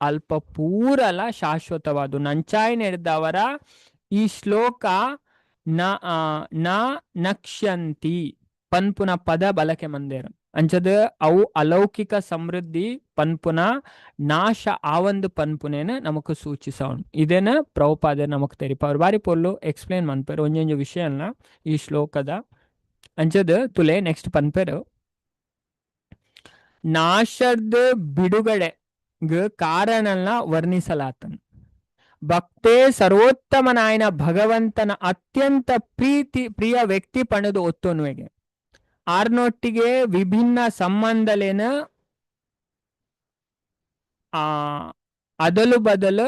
ಅಲ್ಪ ಪೂರಲ ಶಾಶ್ವತವಾದು ನಂಚಾಯ್ನೆಡ್ದವರ ಈ ಶ್ಲೋಕ ನಕ್ಷ್ಯಂತಿ ಪನ್ಪುನ ಪದ ಬಳಕೆ ಮಂದೇರು ಅಂಚದ ಅವು ಅಲೌಕಿಕ ಸಮೃದ್ಧಿ ಪನ್ಪುನ ನಾಶ ಆವಂದು ಪನ್ಪುನೇನ ನಮಕ್ ಸೂಚಿಸೋಣ ಇದೇನ ಪ್ರಭುಪಾದ ನಮಕ್ ತೆರಿಪ ಅವ್ರು ಬಾರಿ ಪೊಲ್ಲು ಎಕ್ಸ್ಪ್ಲೇನ್ ಮನ್ಪೇರು ಒಂಜೊಂಜು ವಿಷಯನ ಈ ಶ್ಲೋಕದ ಅಂಚದ ತುಲೆ ನೆಕ್ಸ್ಟ್ ಪನ್ಪೇರು ನಾಶದ ಬಿಡುಗಡೆ ಕಾರಣನ ವರ್ಣಿಸಲಾತನ್ ಭಕ್ತೇ ಸರ್ವೋತ್ತಮನಾಯನ ಭಗವಂತನ ಅತ್ಯಂತ ಪ್ರಿಯ ವ್ಯಕ್ತಿ ಪಣದು ಒತ್ತೊನ್ವೆಗೆ ಆರ್ನೊಟ್ಟಿಗೆ ವಿಭಿನ್ನ ಸಂಬಂಧಲೇನ ಅದಲು ಬದಲು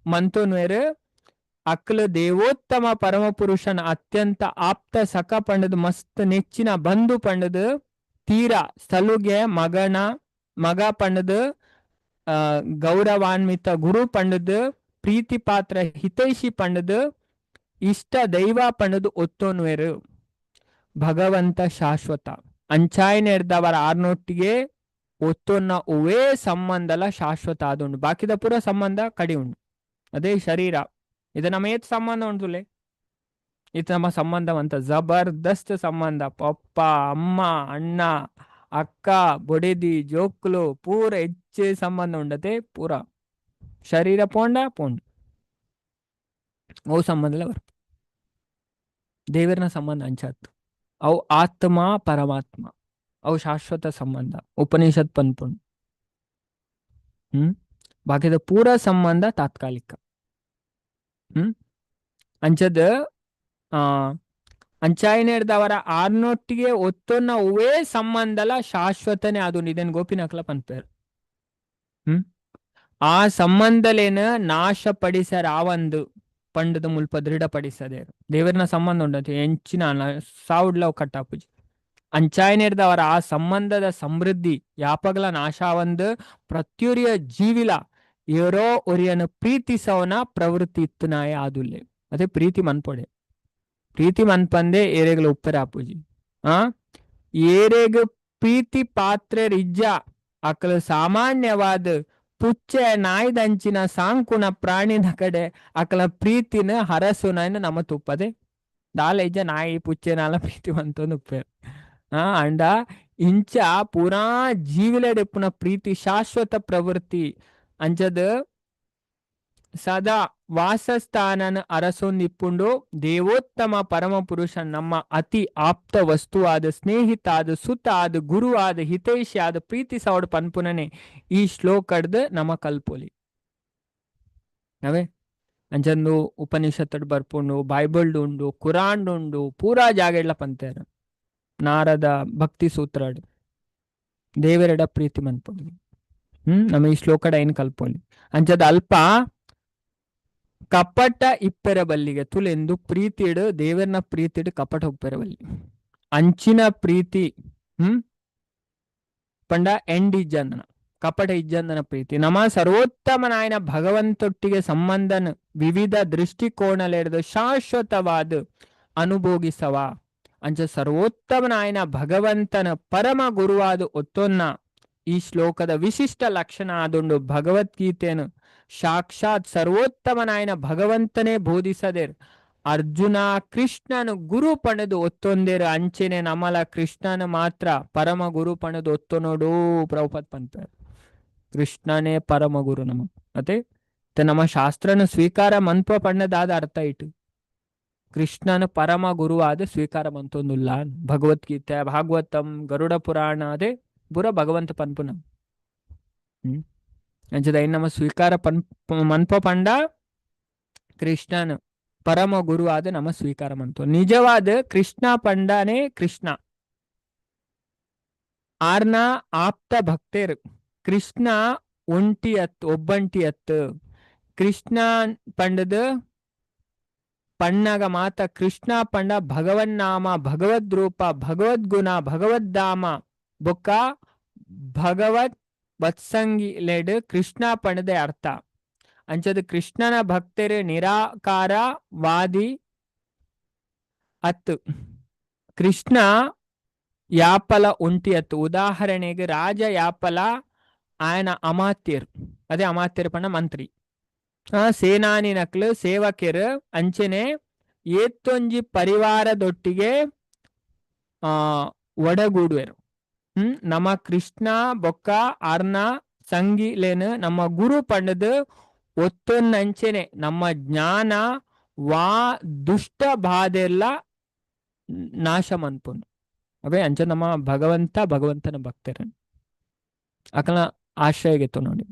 ಮಂತೋನ್ವೇರು ಅಕ್ಲು ದೇವೋತ್ತಮ ಪರಮ ಪುರುಷನ ಅತ್ಯಂತ ಆಪ್ತ ಸಖ ಪಂಡದು ಮಸ್ತ್ ನೆಚ್ಚಿನ ಬಂಧು ಪಂಡದು ತೀರ ಸ್ಥಳುಗೆ ಮಗ ಪಂಡದು ಗೌರವಾನ್ವಿತ ಗುರು ಪಂಡದು ಪ್ರೀತಿ ಪಾತ್ರ ಹಿತೈಷಿ ಪಂಡದು ಇಷ್ಟ ದೈವ ಪಂಡದು ಒತ್ತೋನ್ವೇರು ಭಗವಂತ ಶಾಶ್ವತ ಅಂಚಾಯ್ನೆಡ್ದವರ ಆರ್ನೊಟ್ಟಿಗೆ ಒತ್ತೊನ್ನ ಒವೇ ಸಂಬಂಧಲ ಶಾಶ್ವತ ಆದುಂಡು ಬಾಕಿದ ಪೂರ ಸಂಬಂಧ ಕಡಿ ಉಂಡು ಅದೇ ಶರೀರ ಇದು ನಮ್ಮ ಏತ್ ಸಂಬಂಧ ಉಂಟುಲೆ ಇದು ನಮ್ಮ ಸಂಬಂಧ ಅಂತ ಜಬರ್ದಸ್ತ್ ಸಂಬಂಧ ಪಪ್ಪ ಅಮ್ಮ ಅಣ್ಣ ಅಕ್ಕ ಬೊಡೆದಿ ಜೋಕ್ಲು ಪೂರ ಹೆಚ್ಚೆ ಸಂಬಂಧ ಉಂಡತೆ ಪೂರ ಶರೀರ ಪೋಂಡ ಓ ಸಂಬಂಧಲ ಬರ್ಪ ದೇವರನ ಸಂಬಂಧ ಅಂಚತ್ತು ಅವು ಆತ್ಮ ಪರಮಾತ್ಮ ಅವು ಶಾಶ್ವತ ಸಂಬಂಧ ಉಪನಿಷತ್ ಪನ್ಪುಣ್ ಬಾಕಿದ ಪೂರ ಸಂಬಂಧ ತಾತ್ಕಾಲಿಕ ಅಂಚದ ಅಂಚಾಯನೆ ಹಿಡ್ದವರ ಆರ್ನೊಟ್ಟಿಗೆ ಒತ್ತೊನ್ನ ಅವೇ ಸಂಬಂಧಲ ಶಾಶ್ವತನೇ ಅದು ನಿದನ್ ಗೋಪಿನಕ್ಲ ಪನ್ಪೇರು ಆ ಸಂಬಂಧಲೇನ ನಾಶ ಪಡಿಸರ್ ಆವಂದು ಪಂಡದ ಮುಲ್ಪ ದೃಢಪಡಿಸದೇರು ದೇವರನ ಸಂಬಂಧ ಉಂಡತಿ ಎಂಚಿನ ಸಾವುಡ್ಲವ್ ಕಟ್ಟಾಪುಜಿ ಅಂಚಾಯನೆ ಹಿಡ್ದವರ ಆ ಸಂಬಂಧದ ಸಮೃದ್ಧಿ ಯಾಪಗಲ ನಾಶ ಆವಂದು ಪ್ರತ್ಯುರಿಯ ಜೀವಿಲ ಏರೋ ಒರಿಯನ ಪ್ರೀತಿಸವನ ಪ್ರವೃತ್ತಿ ಇತ್ತು ನಾಯ ಆದುಲ್ಲೆ ಅದೇ ಪ್ರೀತಿ ಮನ್ಪೊಡೆ ಪ್ರೀತಿ ಮನ್ಪಂದೆ ಏರೆಗಲ ಉಪ್ಪರ ಆಪುಜಿ ಏರೆಗ ಪ್ರೀತಿ ಪಾತ್ರೆ ರಿಜ್ಜ ಅಕಲು ಸಾಮಾನ್ಯವಾದ ಪುಚ್ಚೆ ನಾಯ್ದಂಚಿನ ಸಾಂಕುಣ ಪ್ರಾಣಿನ ಕಡೆ ಅಕಲ ಪ್ರೀತಿನ ಹರಸುನ ನಮ್ಮ ತುಪ್ಪದೆ ದಾಲ ಇಜ್ಜ ನಾಯಿ ಪುಚ್ಚೆ ನಾಲ ಪ್ರೀತಿ ಮಂತೊಂದು ಉಪ್ಪೇರು ಅಂಡ ಇಂಚ ಪೂರಾ ಜೀವಿಲೆಡೆಪ್ಪುನ ಪ್ರೀತಿ ಶಾಶ್ವತ ಪ್ರವೃತ್ತಿ ಅಂಚದ ಸದಾ ವಾಸಸ್ಥಾನನ ಅರಸೊಂದಿಪ್ಪುಂಡು ದೇವೋತ್ತಮ ಪರಮ ಪುರುಷ ನಮ್ಮ ಅತಿ ಆಪ್ತ ವಸ್ತುವಾದ ಸ್ನೇಹಿತ ಆದ ಸುತ ಆದ ಗುರು ಆದ ಹಿತೈಷಿ ಆದ ಪ್ರೀತಿ ಸವಡ್ ಪನ್ಪುನನೆ ಈ ಶ್ಲೋಕಡ್ದ ನಮ್ಮ ಕಲ್ಪೊಲಿ ನವೇ ಅಂಚಂದು ಉಪನಿಷತ್ತಡ್ ಬರ್ಪುಂಡು ಬೈಬಲ್ಡ್ ಉಂಡು ಕುರಾನ್ ಉಂಡು ಪೂರಾ ಜಾಗೆಡ್ಲ ಪಂತೇರ ನಾರದ ಭಕ್ತಿ ಸೂತ್ರಡ್ ದೇವರೆಡ ಪ್ರೀತಿ ಮನ್ಪೊಲಿ ನಮ್ಮ ಈ ಶ್ಲೋಕಡ ಏನು ಕಲ್ಪೊಲಿ ಅಂಚದ ಅಲ್ಪ ಕಪಟ ಇಪ್ಪೆರ ಬಲ್ಲಿಗೆ ತುಲೆಂದು ಪ್ರೀತಿಡ್ ದೇವರನ ಪ್ರೀತಿಡ್ ಕಪಟ ಉಪ್ಪೆರ ಬಲ್ಲಿ ಅಂಚಿನ ಪ್ರೀತಿ ಪಂಡ ಎಂಡ್ ಇಜ್ಜಂದನ ಕಪಟ ಇಜ್ಜಂದನ ಪ್ರೀತಿ ನಮ್ಮ ಸರ್ವೋತ್ತಮನಾಯನ ಭಗವಂತೊಟ್ಟಿಗೆ ಸಂಬಂಧನ ವಿವಿಧ ದೃಷ್ಟಿಕೋಣಲೆಡ್ದು ಶಾಶ್ವತವಾದ ಅನುಭೋಗಿಸವ ಅಂಚ ಸರ್ವೋತ್ತಮನಾಯನ ಭಗವಂತನ ಪರಮ ಗುರುವಾದ ಒತ್ತೊನ್ನ ಈ ಶ್ಲೋಕದ ವಿಶಿಷ್ಟ ಲಕ್ಷಣ ಆದುಂಡು ಭಗವದ್ಗೀತೆಯನ್ನು ಸಾಕ್ಷಾತ್ ಸರ್ವೋತ್ತಮನಾಯನ ಭಗವಂತನೇ ಬೋಧಿಸದೇರ್ ಅರ್ಜುನ ಕೃಷ್ಣನು ಗುರು ಪಣದು ಒತ್ತೊಂದೇರು ಅಂಚೆನೆ ನಮಲ ಕೃಷ್ಣನ ಮಾತ್ರ ಪರಮ ಗುರು ಪಣದು ಒತ್ತೊನೋಡು ಪ್ರಭುಪಾದ್ ಪಂತ ಕೃಷ್ಣನೇ ಪರಮ ಗುರು ನಮ ಮತ್ತೆ ನಮ್ಮ ಶಾಸ್ತ್ರನ ಸ್ವೀಕಾರ ಮನ್ಪ ಪಣ್ಣದಾದ ಅರ್ಥ ಇಟ್ಟು ಕೃಷ್ಣನ ಪರಮ ಗುರುವಾದ ಸ್ವೀಕಾರ ಮಂತೊಂದುಲ್ಲ ಭಗವದ್ಗೀತೆ ಭಾಗವತಂ ಗರುಡ ಪುರಾಣ ಅದೇ ಬುರ ಭಗವಂತ ಪನ್ಪುನ ಅಂಚದ ನಮ್ಮ ಸ್ವೀಕಾರ ಮನ್ಪ ಪಂಡ ಕೃಷ್ಣನ ಪರಮ ಗುರು ಆದ ನಮ್ಮ ಸ್ವೀಕಾರ ಮಂತು ನಿಜವಾದ ಕೃಷ್ಣ ಪಂಡನೇ ಕೃಷ್ಣ ಆರ್ನ ಆಪ್ತ ಭಕ್ತೇರ್ ಕೃಷ್ಣ ಒಂಟಿ ಅತ್ ಒಬ್ಬಂಟಿ ಅತ್ ಕೃಷ್ಣ ಪಂಡದ ಪಣ್ಣಗ ಮಾತ ಕೃಷ್ಣ ಪಂಡ ಭಗವನ್ನಾಮ ಭಗವದ್ ರೂಪ ಭಗವದ್ಗುಣ ಭಗವದ್ದಾಮ ಬೊಕ್ಕ ಭಗವತ್ ವತ್ಸಂಗಿ ಲೆಡ್ ಕೃಷ್ಣ ಪಣದೆ ಅರ್ಥ ಅಂಚದ ಕೃಷ್ಣನ ಭಕ್ತರು ನಿರಾಕಾರವಾದಿ ಅತ್ತು ಕೃಷ್ಣ ಯಾಪಲ ಒಂಟಿ ಅತ್ತು ಉದಾಹರಣೆಗೆ ರಾಜ ಯಾಪಲ ಆಯನ ಅಮಾತ್ಯರು ಅದೇ ಅಮಾತ್ಯರು ಪಂಡ ಮಂತ್ರಿ ಸೇನಾನಿ ನಕ್ಲು ಸೇವಕರು ಅಂಚೆನೆ ಏತ್ತೊಂಜಿ ಪರಿವಾರದೊಟ್ಟಿಗೆ ಒಡಗೂಡುವರು ನಮ್ಮ ಕೃಷ್ಣ ಬೊಕ್ಕ ಅರ್ನ ಸಂಗಿಲೇನು ನಮ್ಮ ಗುರು ಪಂಡದು ಒತ್ತೊಂದಂಚೆನೆ ನಮ್ಮ ಜ್ಞಾನ ವಾ ದುಷ್ಟ ಬಾಧೆಲ್ಲ ನಾಶ ಮನ್ಪುನು ಅವೇ ಅಂಚೆ ನಮ್ಮ ಭಗವಂತನ ಭಕ್ತರು ಅಕಲ ಆಶ್ರಯಗೆತ್ತು ನೋಡಿ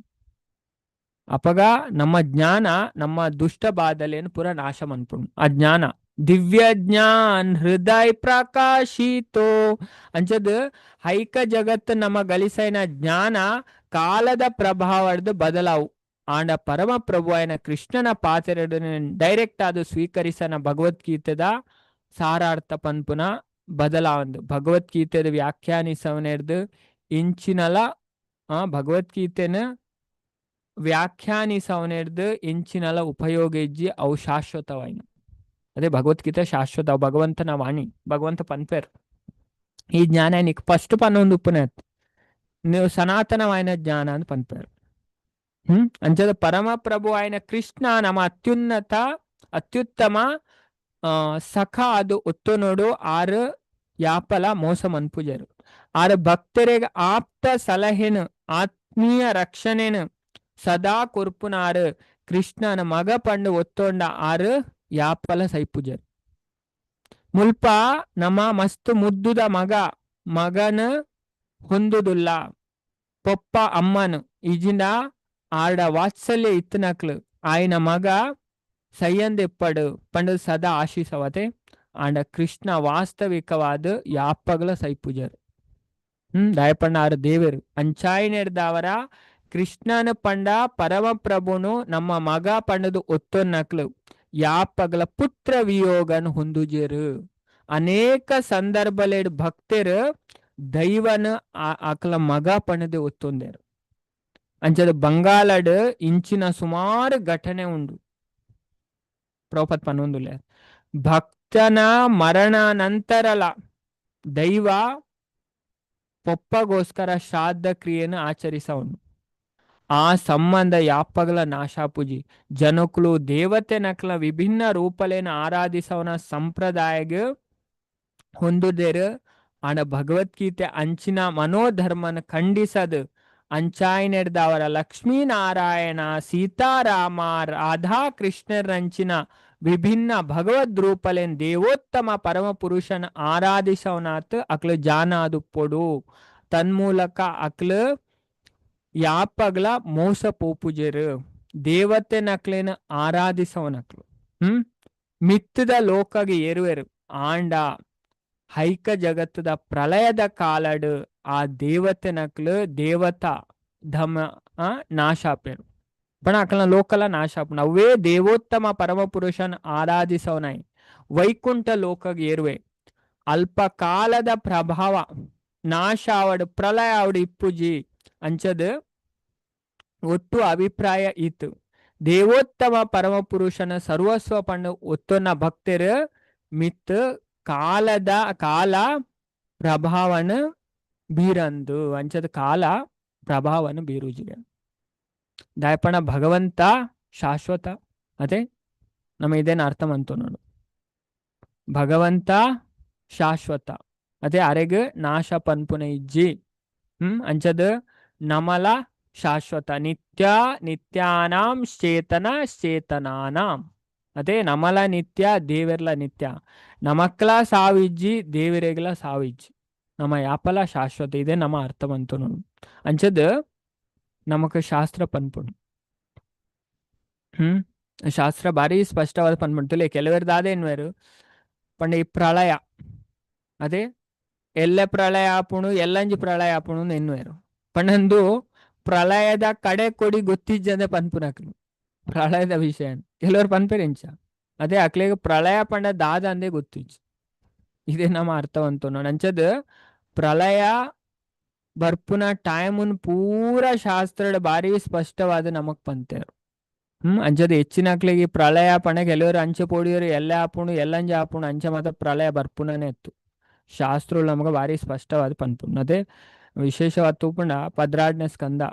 ಅಪಗ ನಮ್ಮ ಜ್ಞಾನ ನಮ್ಮ ದುಷ್ಟ ಬಾಧಲೇನು ಪೂರ ನಾಶ ಮನ್ಪುನು ಆ ಜ್ಞಾನ ದಿವ್ಯ ಜ್ಞಾನ್ ಹೃದಯ ಪ್ರಕಾಶಿತೋ ಅಂಚದ ಹೈಕ ಜಗತ್ತು ನಮ್ಮ ಗಳಿಸೈನ ಜ್ಞಾನ ಕಾಲದ ಪ್ರಭಾವದ ಬದಲಾವು ಆಂಡ ಪರಮ ಪ್ರಭು ಆಯನ ಕೃಷ್ಣನ ಪಾತ್ರ ಡೈರೆಕ್ಟ್ ಆದ ಸ್ವೀಕರಿಸನ ಭಗವದ್ಗೀತೆದ ಸಾರಾರ್ಥ ಪನ್ಪುನ ಬದಲಾವಂದು ಭಗವದ್ಗೀತೆದ ವ್ಯಾಖ್ಯಾನಿಸವನೆರ್ದು ಇಂಚಿನಲ ಭಗವದ್ಗೀತೆನ ವ್ಯಾಖ್ಯಾನಿಸವನೆರ್ದು ಇಂಚಿನಲ ಉಪಯೋಗ ಇಜ್ಜಿ ಅವು ಶಾಶ್ವತವಾಯಿನ ಅದೇ ಭಗವದ್ಗೀತೆ ಶಾಶ್ವತ ಭಗವಂತನ ವಾಣಿ ಭಗವಂತ ಪನ್ಪೇರ್ ಈ ಜ್ಞಾನ ನಿಕ್ ಫಸ್ಟ್ ಪನ್ನೊಂದು ಉಪ್ಪನೇ ನೀವು ಸನಾತನವಾಯಿನ ಜ್ಞಾನ ಅಂತ ಪನ್ಪೇರ್ ಅಂಚದ ಪರಮ ಪ್ರಭು ಆಯ್ನ ಕೃಷ್ಣ ನಮ್ಮ ಅತ್ಯುತ್ತಮ ಸಖ ಅದು ಒತ್ತು ನೋಡು ಆರು ಯಾಪಲ ಮೋಸ ಮನ್ಪುಜರು ಆರು ಭಕ್ತರಿಗೆ ಆಪ್ತ ಸಲಹೆನು ಆತ್ಮೀಯ ರಕ್ಷಣೆನು ಸದಾ ಕೊರ್ಪುನಾರು ಕೃಷ್ಣನ ಮಗ ಪಂಡು ಒತ್ತೊಂಡ ಆರು ಯಾಪಲ ಸೈಪುಜರು ಮುಲ್ಪ ನಮ್ಮ ಮಸ್ತ್ ಮುದ್ದುದ ಮಗನ ಹೊಂದುದುಲ್ಲ ಪೊಪ್ಪ ಅಮ್ಮನು ಇಜಿಂದ ಆಡ ವಾತ್ಸಲ್ಯ ಇತ್ತನಕ್ಲು ಆಯ್ನ ಮಗ ಸಯ್ಯಂದೆಪ್ಪಡು ಪಂಡು ಸದಾ ಆಶಿಸವತೆ ಆಂಡ ಕೃಷ್ಣ ವಾಸ್ತವಿಕವಾದ ಯಾಪ್ಪಗಲ ಸೈಪುಜರು ದಯಪಂಡ ಆರು ದೇವರು ಅಂಚಾಯಿನೆಡ್ದವರ ಕೃಷ್ಣನ ಪಂಡ ಪರಮ ಪ್ರಭುನು ನಮ್ಮ ಮಗ ಪಂಡದು ಒತ್ತೊನ್ನಕ್ಲು ಯಾಪಗಲ ಪುತ್ರ ವಿಯೋಗನ್ ಹೊಂದುಜೇರು ಅನೇಕ ಸಂದರ್ಭಲೇಡ್ ಭಕ್ತರು ದೈವನ ಆಕಲ ಮಗ ಪಣದು ಒತ್ತೊಂದೇರು ಅಂಚದ ಬಂಗಾಲಡ್ ಇಂಚಿನ ಸುಮಾರು ಘಟನೆ ಉಂಡು ಪ್ರಭುಪಾದ್ ಪನ್ನೊಂದುಲೆ ಭಕ್ತನ ಮರಣ ನಂತರಲ ದೈವ ಪೊಪ್ಪಗೋಸ್ಕರ ಶ್ರಾದ್ದ ಕ್ರಿಯೆನ ಆಚರಿಸವನು ಆ ಸಂಬಂಧ ಯಾಪ್ಪಗಲ ನಾಶಾಪುಜಿ ಜನಕುಲು ದೇವತೆ ನಕಲ ವಿಭಿನ್ನ ರೂಪಲೇನ ಆರಾಧಿಸವನ ಸಂಪ್ರದಾಯಗ ಹೊಂದುದೇರು ಆಂಡ ಭಗವದ್ಗೀತೆ ಅಂಚಿನ ಮನೋಧರ್ಮನ ಖಂಡಿಸದು ಅಂಚಾಯಿನೆಡ್ದವರ ಲಕ್ಷ್ಮೀನಾರಾಯಣ ಸೀತಾರಾಮ ರಾಧಾ ಕೃಷ್ಣರಂಚಿನ ವಿಭಿನ್ನ ಭಗವದ್ ರೂಪಲೇನ್ ದೇವೋತ್ತಮ ಪರಮ ಪುರುಷನ ಆರಾಧಿಸವನಾತ್ ಅಕ್ಲು ಜಾನಾದು ಪೊಡು ತನ್ಮೂಲಕ ಅಕ್ಲು ಯಾಪಗ್ಲ ಮೋಸ ಪೋಪುಜೆರು ದೇವತೆ ನಕ್ಲೇನ ಆರಾಧಿಸವನಕ್ಲು ಮಿತ್ತದ ಲೋಕಗೆ ಏರುವೆರು ಆಂಡ ಹೈಕ ಜಗತ್ತದ ಪ್ರಳಯದ ಕಾಲಡ್ ಆ ದೇವತೆ ನಕ್ಲು ದೇವತಾ ಧಮ ನಾಶಾಪೇರು पण ಅಕಲ್ನ ಲೋಕಲ ನಾಶಾಪುಣ ಅವೇ ದೇವೋತ್ತಮ ಪರಮ ಪುರುಷನ್ ಆರಾಧಿಸವನಾಯಿ ವೈಕುಂಠ ಲೋಕಗೆ ಏರುವೆ ಅಲ್ಪ ಕಾಲದ ಪ್ರಭಾವ ನಾಶ ಆವಡು ಪ್ರಳಯ ಆವಡು ಇಪ್ಪುಜಿ ಅಂಚದು ಒಟ್ಟು ಅಭಿಪ್ರಾಯ ಇತ್ತು ದೇವೋತ್ತಮ ಪರಮ ಪುರುಷನ ಸರ್ವಸ್ವ ಪಂಡು ಒತ್ತೊನ್ನ ಭಕ್ತರು ಮಿತ್ ಕಾಲ ಪ್ರಭಾವನ ಬೀರಂದು ಅಂಚದ ಕಾಲ ಪ್ರಭಾವನ ಬೀರುಜಿಗೆ ದಾಯಪಣ ಭಗವಂತ ಶಾಶ್ವತ ಅದೇ ನಮ್ಮ ಇದೇನು ಅರ್ಥ ಅಂತು ನೋಡು ಭಗವಂತ ಶಾಶ್ವತ ಅದೇ ಅರೆಗೆ ನಾಶ ಪನ್ಪುನ ಇಜ್ಜಿ ಅಂಚದ ನಮಲ ಶಾಶ್ವತ ನಿತ್ಯಾನಾಂ ಚೇತನಾನಾಂ ಅದೇ ನಮಲ ನಿತ್ಯ ದೇವೆರ್ಲ ನಿತ್ಯ ನಮಕ್ಲ ಸಾವಿಜ್ಜಿ ದೇವರೆಗ್ಲ ಸಾವಿಜ್ಜಿ ನಮ್ಮ ಯಾಪಲ ಶಾಶ್ವತ ಇದೆ ನಮ್ಮ ಅರ್ಥ ಬಂತು ನೋಡು ಅಂಚದ ನಮಕ್ ಶಾಸ್ತ್ರ ಪನ್ಪುಂಡು ಶಾಸ್ತ್ರ ಬಾರಿ ಸ್ಪಷ್ಟವಾದ ಪನ್ಪುಂಟು ಕೆಲವರದಾದೆ ಎನ್ವೇರು ಪಂಡ ಈ ಪ್ರಳಯ ಅದೇ ಎಲ್ಲ ಪ್ರಳಯ ಆಪುಣು ಎಲ್ಲಂಜಿ ಪ್ರಳಯ ಆಪುಣು ಎನ್ವೇರು ಪಂಡಂದು ಪ್ರಳಯದ ಕಡೆ ಕೊಡಿ ಗೊತ್ತಿಜ್ಜಂದೆ ಪನ್ಪುನಕ್ಲು ಪ್ರಳಯದ ವಿಷಯ ಕೆಲವರು ಪನ್ಪೇರೆಂಚ ಅದೇ ಅಕ್ಲೆಗೆ ಪ್ರಳಯ ಪಂಡ ದಾದ ಅಂದೇ ಗೊತ್ತಿಜ್ಜು ಇದೇ ನಮ್ಮ ಅರ್ಥವಂತು ನೋಡಿ ಅಂಚದ ಪ್ರಳಯ ಬರ್ಪುನ ಟೈಮುನ್ ಪೂರ ಶಾಸ್ತ್ರ ಬಾರಿ ಸ್ಪಷ್ಟವಾದ ನಮಕ್ ಪಂತೇರು ಅಂಚದ ಹೆಚ್ಚಿನಕ್ಲಿಗೆ ಪ್ರಳಯ ಪಣ ಕೆಲವರು ಅಂಚೆ ಪೋಡಿಯವರು ಎಲ್ಲ ಆಪುಣು ಎಲ್ಲಂಜ ಆಪುಣು ಅಂಚೆ ಮಾತ್ರ ಪ್ರಳಯ ಬರ್ಪುನನೇ ಇತ್ತು ಶಾಸ್ತ್ರಗಳು ನಮಗ ಭಾರಿ ಸ್ಪಷ್ಟವಾದ ಪನ್ಪುಂಡು ಅದೇ ವಿಶೇಷವಾದ ತೂಪುಂಡ 16ನೇ ಸ್ಕಂದ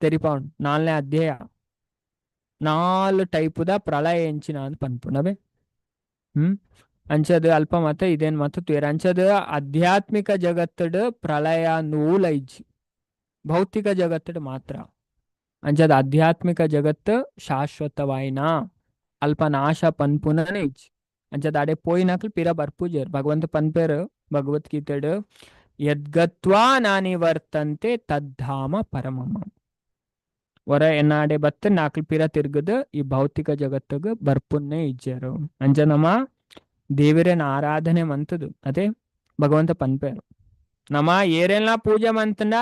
ತೆರಿಪೌಂಡ್ 4ನೇ ಅಧ್ಯಾಯ 4 ಟೈಪುದ ಪ್ರಳಯ ಎಂಚಿನ ಅಂತ ಪನ್ಪುಂಡಬೆ ಅಂಚದ ಅಲ್ಪ ಮತ ಇದೇನ್ ಮತ ತೂಯರ್ ಅಂಚದ ಆಧ್ಯಾತ್ಮಿಕ ಜಗತ್ತಡ್ ಪ್ರಳಯ ನೂಲ ಇಜ್ಜಿ ಭೌತಿಕ ಜಗತ್ತಡ್ ಮಾತ್ರ ಅಂಚದ ಆಧ್ಯಾತ್ಮಿಕ ಜಗತ್ತು ಶಾಶ್ವತವಾಯಿನ ಅಲ್ಪ ನಾಶ ಪನ್ಪುನನೇ ಇಜ್ಜಿ ಅಂಚದ ಅಡೆ ಪೋಯಿನಕ್ಲು ಪಿರ ಬರ್ಪೂಜರ್ ಭಗವಂತ ಪನ್ಪೇರು ಭಗವದ್ಗೀತೆಡ್ ಯದ್ಗತ್ವಾ ನಾನಿ ವರ್ತಂತೆ ತದ್ಧಾಮ ಪರಮಮ್ಮ ಹೊರ ಎನ್ನಾಡೆ ಬತ್ತ ನಾಕ್ಲು ಪಿರ ತಿರ್ಗದ ಈ ಭೌತಿಕ ಜಗತ್ತಗ ಬರ್ಪುನ್ನೇ ಇಜ್ಜರು ಅಂಚ ನಮ್ಮ ದೇವರೇನ ಆರಾಧನೆ ಮಂತದು ಅದೇ ಭಗವಂತ ಪನ್ಪೇರು ನಮ್ಮ ಏರೆಲ್ಲ ಪೂಜೆ ಮಂತನ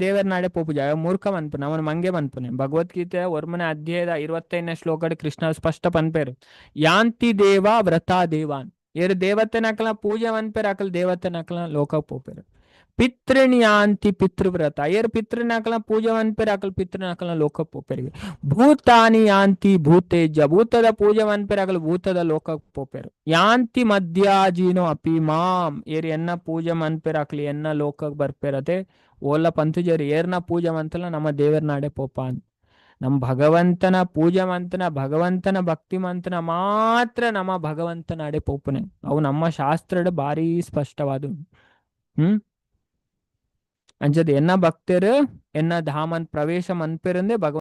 ದೇವರ ನಾಡೆ ಪೂಜ ಮೂರ್ಖ ಮನ್ಪುನ ಅವನ ಮಂಗೆ ಮನ್ಪುನೆ ಭಗವದ್ಗೀತೆ ಒರ್ಮನೆ ಅಧ್ಯಾಯದ 25ನೇ ಶ್ಲೋಕಡ್ ಕೃಷ್ಣ ಸ್ಪಷ್ಟ ಪನ್ಪೇರು ಯಾಂತಿ ದೇವ ವ್ರತಾ ದೇವಾನ್ ಏರು ದೇವತೆ ನಕಲ ಪೂಜೆ ಮನ್ಪೇರು ಅಕಲ್ ದೇವತೆ ನಕಲ ಲೋಕ ಪೋಪೇರು ಪಿತೃಣಿ ಯಾಂತಿ ಪಿತೃವ್ರತ ಏರು ಪಿತೃ ನಕಲ ಪೂಜೆ ಮನ್ಪೇರು ಅಕಲ್ ಪಿತೃ ನಕಲ ಲೋಕ ಪೋಪೇರು ಭೂತಾನಿ ಯಾಂತಿ ಭೂತೇಜ ಭೂತದ ಪೂಜೆ ಮನ್ಪೇರು ಅಕಲ್ ಭೂತದ ಲೋಕ ಪೋಪೇರು ಯಾಂತಿ ಮಧ್ಯಾಜೀನೋ ಅಪಿ ಮಾಂ ಏರು ಎನ್ನ ಪೂಜೆ ಮನ್ಪೇರು ಅಕಲ್ ಎನ್ನ ಲೋಕ ಬರ್ಪೇರತೆ ಓಲ ಪಂತುಜರಿ ಏರ್ನ ಪೂಜೆ ಮಂತಲ ನಮ್ಮ ದೇವರ ನಾಡೆ ಪೋಪ ಅಂತ ನಮ್ಮ ಭಗವಂತನ ಪೂಜೆ ಮಂತನ ಭಗವಂತನ ಭಕ್ತಿ ಮಂತನ ಮಾತ್ರ ನಮ್ಮ ಭಗವಂತನ ನಾಡೆ ಪೋಪನೆ ಅವು ನಮ್ಮ ಶಾಸ್ತ್ರದ ಬಾರಿ ಸ್ಪಷ್ಟವಾದ ಅಂಚದ ಎನ್ನ ಭಕ್ತರು ಎನ್ನ ಧಾಮನ್ ಪ್ರವೇಶ ಮನ್ಪೇರಂದೆ ಭಗವಂತ